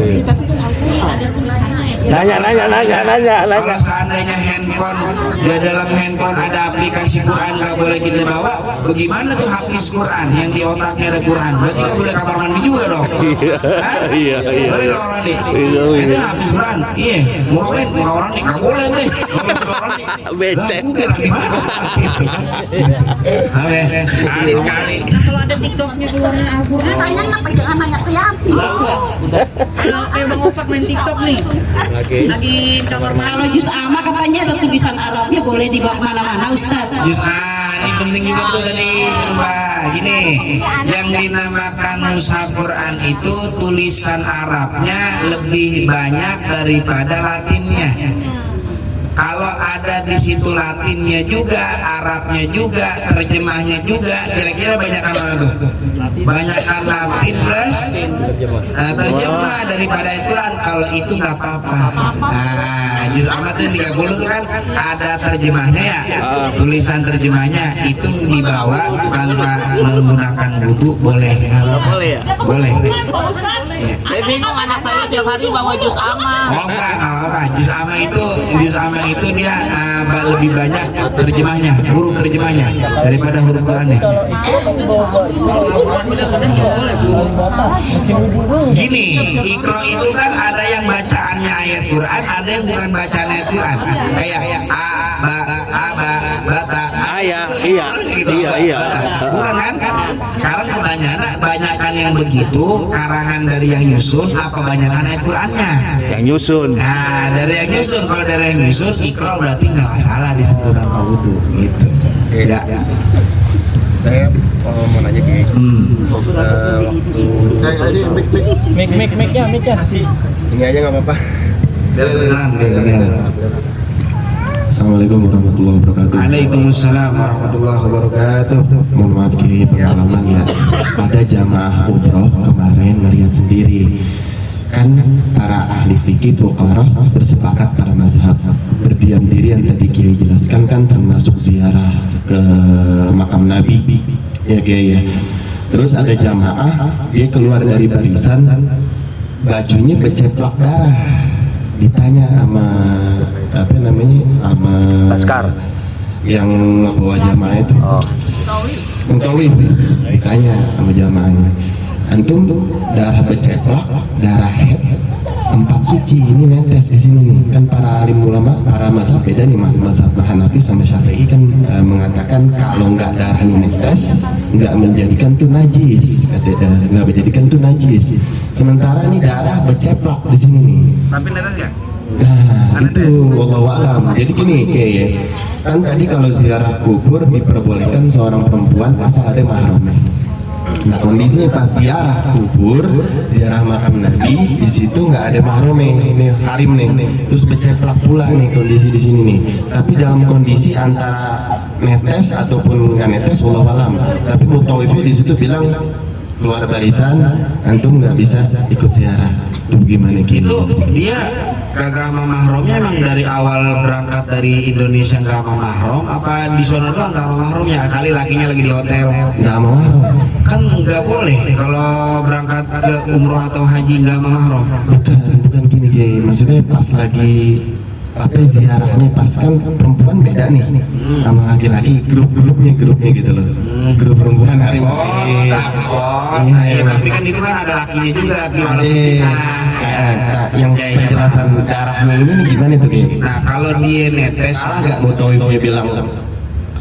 Nanya.
Kalau seandainya handphone, di dalam handphone ada aplikasi Quran nggak boleh kita bawa, bagaimana tuh hafiz Quran yang di otaknya ada Quran? Berarti nggak boleh kamar mandi juga dong?
Iya.
Boleh kamar mandi? Ini hafiz Quran? Iya. Mau kamar mandi? Nggak boleh deh. Kamar mandi.
Becek.
Di mana?
Kalau ada TikToknya keluarnya Al-Quran, kayaknya ngapa jangan nanya ke Yanti. Kalau kayak Bang Opak main TikTok nih, lagi kamar mandi.
Kalau juz amma katanya ada tulisan Arabnya, boleh dibawa kemana-mana Ustaz.
Ini penting juga tuh tadi Mbak. Gini, yang dinamakan mushaf Quran itu tulisan Arabnya lebih banyak daripada Latinnya. Kalau ada di situ Latinnya juga, Arabnya juga, terjemahnya juga, kira-kira banyakan mana tuh? Banyakan Latin plus terjemah daripada Al-Quran. Kalau itu nggak apa-apa. Nah, juz amma tuh 30 tuh kan ada terjemahnya ya, tulisan terjemahnya itu dibawa tanpa menggunakan wudu boleh.
Boleh ya?
Boleh.
Saya bingung, anak saya tiap hari bawa jus ama.
Oh enggak apa-apa. Juz amma itu dia lebih banyak terjemahnya, huruf terjemahnya daripada huruf Qurannya. Gini, Iqra itu kan ada yang bacaannya ayat Quran, ada yang bukan bacaan ayat Quran. Kayak bata.
Iya.
Bukan kan? Sekarang pertanyaan, banyakan yang begitu karangan dari yang nyusun apa banyakan ayat Qurannya?
Yang nyusun.
Nah, dari yang nyusun, kalau dari yang nyusun Iqra berarti nggak masalah di situ tanpa wudu gitu. Ya.
Saya mau nanya gini. Waktu ini
Mic-nya.
ini aja nggak apa-apa.
Assalamualaikum warahmatullahi wabarakatuh.
Waalaikumsalam warahmatullahi wabarakatuh.
Mohon maaf Kiai, pengalaman ya. Ada jamaah umroh kemarin melihat sendiri. Kan para ahli fikih fuqaha bersepakat para mazhab berdiam diri yang tadi Kiai jelaskan kan termasuk ziarah ke makam Nabi ya Kiai ya. Terus ada jamaah dia keluar dari barisan bajunya berceplak darah. Ditanya sama apa namanya sama
Laskar
yang bawa jamaah itu Muntawi ditanya sama jamaahnya, antum darah berceplak, darah head, tempat suci ini netes di sini nih. Kan para alim ulama, para mazhab beda nih, mazhab Hanafi sama Syafi'i kan mengatakan kalau nggak darahnya netes, nggak menjadikan tuh najis, nggak menjadikan tuh najis. Sementara nih darah berceplak di sini nih.
Tapi netes ya?
Nah, itu wallahu a'lam. Jadi gini kayak kan tadi kalau ziarah kubur diperbolehkan seorang perempuan asal ada mahramnya. Nah kondisinya pas ziarah kubur, ziarah makam Nabi, di situ nggak ada mahramnya, ini harim nih. Terus berceplak pula nih kondisi di sini nih. Tapi dalam kondisi antara netes ataupun nggak netes, wallahu a'lam. Tapi Mutawifnya di situ bilang keluar barisan, antum nggak bisa ikut ziarah. Itu gimana gitu?
Itu dia kagak sama mahramnya emang dari awal berangkat dari Indonesia nggak sama mahram apa di sana doang nggak sama mahramnya? Kali lakinya lagi di hotel.
Nggak sama mahram.
Kan nggak boleh kalau berangkat ke umroh atau haji nggak sama mahram.
Bukan gini Kiai, maksudnya pas lagi apa ziarahnya pas kan perempuan beda nih sama laki-laki, grupnya gitu loh. Grup perempuan hari
tapi kan itu kan ada lakinya juga walaupun bisa.
Yang penjelasan darahnya ini nih gimana tuh Kiai?
Nah kalau dia netes
Salah nggak Mutawifnya bilang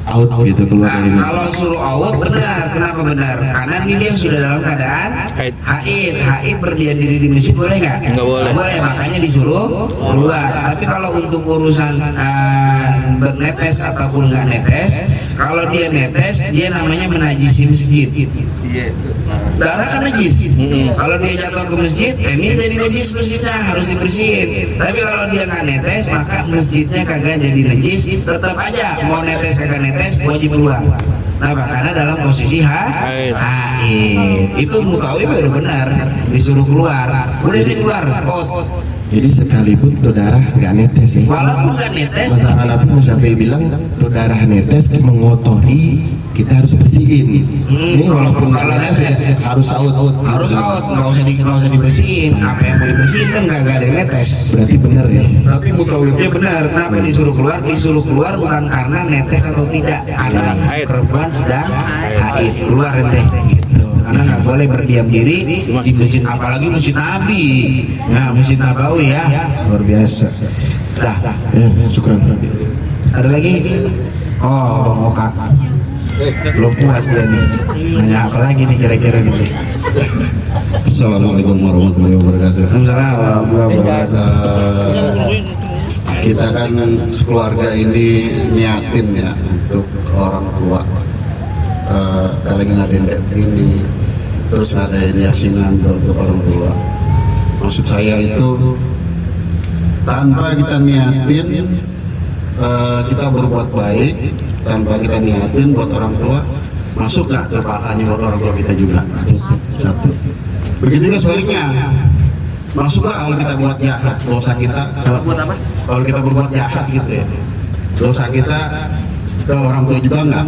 out gitu keluar dari
kalau suruh out benar. Kenapa benar? Karena ini dia sudah dalam keadaan haid berdiam diri di masjid boleh nggak?
Nggak boleh.
Makanya disuruh keluar. Tapi kalau untuk urusan bernetes ataupun nggak netes, kalau dia netes dia namanya menajisi masjid. Darah kan najis. Kalau dia jatuh ke masjid, ini jadi najis masjidnya, harus dibersihin. Tapi kalau dia nggak netes, maka masjidnya kagak jadi najis. Tetap aja mau netes kagak netes wajib keluar. Kenapa? Karena dalam posisi haid. Itu Mutawi baru benar disuruh keluar. Udah dia keluar.
Jadi sekalipun tuh darah nggak netes ya.
Walaupun nggak netes.
Mazhab Hanafi Syafi'i bilang tuh darah netes mengotori, kita harus bersihin. Ini walaupun
kalau
netes harus out.
Harus out, nggak usah dibersihin. Apa yang mau dibersihin kan nggak ada yang netes.
Berarti benar ya.
Tapi Mutawifnya benar. Kenapa disuruh keluar? Disuruh keluar bukan karena netes atau tidak, karena perempuan sedang haid. Keluar deh gitu. Karena nggak boleh berdiam diri di masjid, apalagi masjid Nabi. Nah, masjid Nabawi ya, luar biasa. Dah,
Syukran.
ada lagi? Oh, Bang Oka. Belum puas dia nih. Nanya apa lagi nih kira-kira nih?
Assalamualaikum warahmatullahi wabarakatuh.
Waalaikumsalam warahmatullahi wabarakatuh.
Kita kan sekeluarga ini niatin ya untuk orang tua. Kalian ngadain kayak begini, terus ngadain yasinan untuk orang tua. Maksud saya itu tanpa kita niatin kita berbuat baik tanpa kita niatin buat orang tua, masuk nggak ke pahalanya buat orang tua kita juga? Satu. Begitu juga sebaliknya, masuk nggak kalau kita buat jahat dosa kita? Kalau kita berbuat jahat gitu ya, dosa kita ke orang tua juga nggak?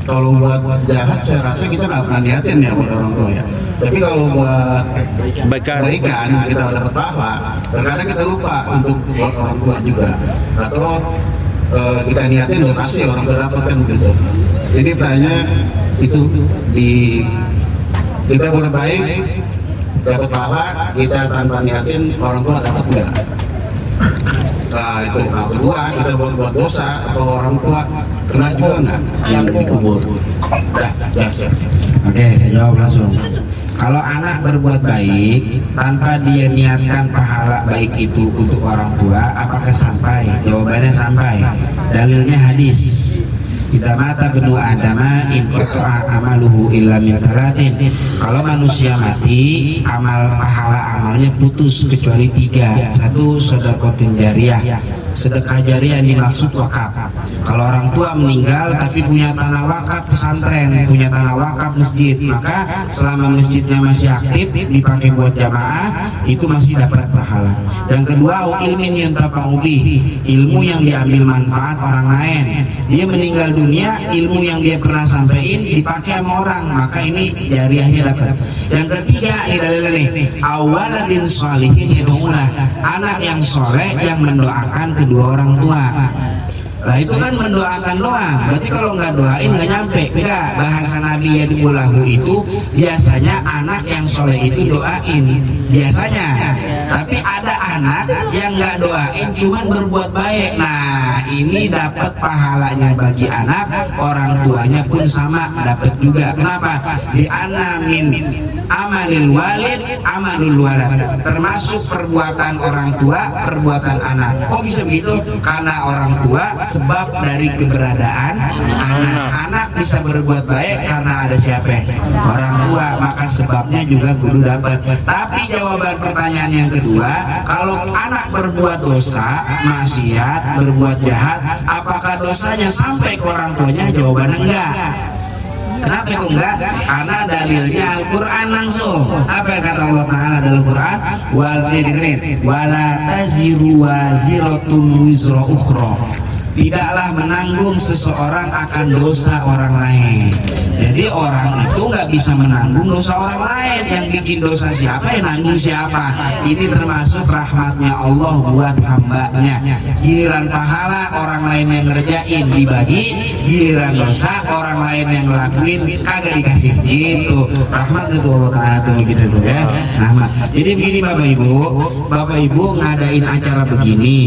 Kalau buat jahat saya rasa kita nggak pernah niatin ya buat orang tua ya. Tapi kalau buat kebaikan kita dapat pahala, terkadang kita lupa untuk buat orang tua juga, atau kita niatin dan pasti orang tua dapat kan begitu. Jadi tanya itu di kita berbuat baik dapat pahala, kita tanpa niatin orang tua dapat enggak? Nah itu. Nah kedua, kita buat dosa atau orang tua kena juga enggak yang dikubur? Udah, biasa.
Oke, saya jawab langsung. Kalau anak berbuat baik tanpa dia niatkan pahala baik itu untuk orang tua, apakah sampai? Jawabannya sampai. Dalilnya hadis. Idza mata benu adama in qata'a amaluhu illa min talatin. Kalau manusia mati, pahala amalnya putus kecuali 3. 1, sedekah jariyah. Sedekah jariyah yang dimaksud wakaf. Kalau orang tua meninggal tapi punya tanah wakaf pesantren, punya tanah wakaf masjid, maka selama masjidnya masih aktif dipakai buat jamaah, itu masih dapat pahala. Yang kedua, ilmin yuntafa'u bih, ilmu yang diambil manfaat orang lain. Dia meninggal dunia, ilmu yang dia pernah sampaikan dipakai sama orang, maka ini jariyahnya dapat. Yang ketiga, ini dalilnya nih, awaladin sholihin yad'ulah, anak yang soleh yang mendoakan kedua orang tua. Lah itu kan mendoakan doang. Berarti kalau nggak doain nggak nyampe. Enggak, bahasa Nabi yad'ulahu itu biasanya anak yang soleh itu doain. Biasanya. Tapi ada anak yang nggak doain cuman berbuat baik. Nah, ini dapat pahalanya bagi anak, orang tuanya pun sama dapat juga. Kenapa? Di anamin amalil walid amalul walad, termasuk perbuatan orang tua perbuatan anak. Kok bisa begitu? Karena orang tua sebab dari keberadaan anak bisa berbuat baik karena ada siapa? Orang tua, maka sebabnya juga kudu dapat. Tapi jawaban pertanyaan yang kedua, kalau anak berbuat dosa, maksiat, berbuat jahat, apakah dosanya sampai ke orang tuanya? Jawabannya enggak. Kenapa itu enggak? Karena dalilnya Al-Quran langsung. Apa yang kata Allah Ta'ala dalam Quran? Wala taziru waziratun wizra ukhra. Tidaklah menanggung seseorang akan dosa orang lain. Jadi orang itu nggak bisa menanggung dosa orang lain. Yang bikin dosa siapa, yang nanggung siapa. Ini termasuk rahmatnya Allah buat hambanya. Giliran pahala orang lain yang ngerjain dibagi, giliran dosa orang lain yang ngelakuin kagak dikasih. Gitu. Rahmat itu Allah Ta'ala tuh begitu tuh ya. Rahmat. Jadi begini Bapak Ibu ngadain acara begini.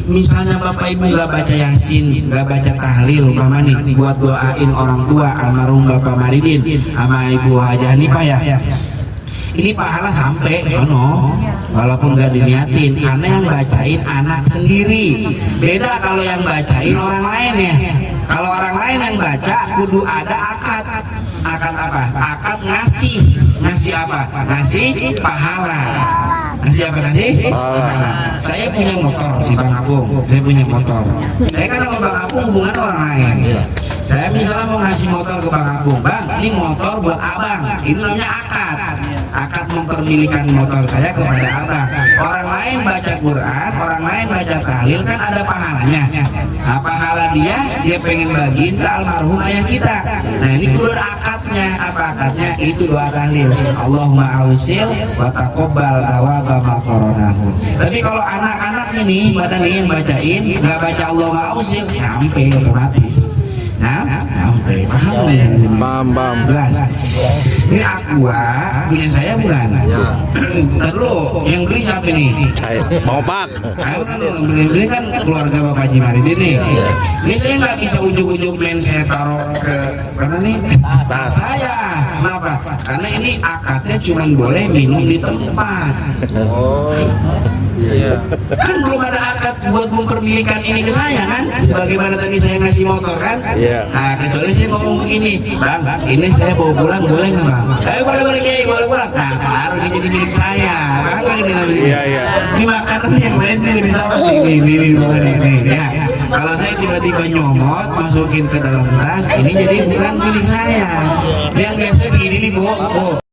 Misalnya Bapak Ibu nggak baca Yasin, nggak baca tahlil umpama nih buat doain orang tua almarhum Bapak Maridin sama Ibu Hajah Hanifah ya, ini pahala sampai sono walaupun nggak diniatin, karena yang bacain anak sendiri. Beda kalau yang bacain orang lain ya. Kalau orang lain yang baca kudu ada akad. Akad apa? Akad ngasih apa? Ngasih pahala. Ngasih apa? Ngasih pahala. Saya punya motor di Bang Apung. Saya punya motor. Saya kan sama Bang Apung hubungan orang lain. Saya misalnya mau ngasih motor ke Bang Apung, Bang, ini motor buat abang. Itu namanya akad. Akad mempermilikan motor saya kepada abang. Orang lain baca Quran, orang lain baca tahlil, kan ada pahalanya. Nah, pahala dia pengen bagiin ke almarhum ayah kita. Nah, ini kudu ada akadnya. Apa akadnya? Itu doa tahlil. Allahumma ausil wa taqabbal thawaba ma qaranahu. Tapi kalau anak-anak ini pada nih yang bacain, nggak baca Allahumma ausil, nyampe otomatis. Nyampe. Paham jelas. Ini Aqua punya saya bukan? Terus yang beli siapa nih?
Mau Pak.
Beli kan keluarga Bapak Haji Maridin nih. Ini saya nggak bisa ujuk-ujuk main saya taruh ke mana nih? Tas saya. Kenapa? Karena ini akadnya cuma boleh minum di tempat. Kan belum ada akad buat mempermilikan ini ke saya kan? Sebagaimana tadi saya ngasih motor kan? Nah, kecuali saya ngomong begini, Bang, ini saya bawa pulang boleh nggak Bang? Boleh pulang. Nah, baru dia jadi milik saya. Bang, ini namanya. Ini makanan yang lain juga di sana. Ini ya. Kalau saya tiba-tiba nyomot masukin ke dalam tas, ini jadi bukan milik saya. Yang biasa begini nih, Bu.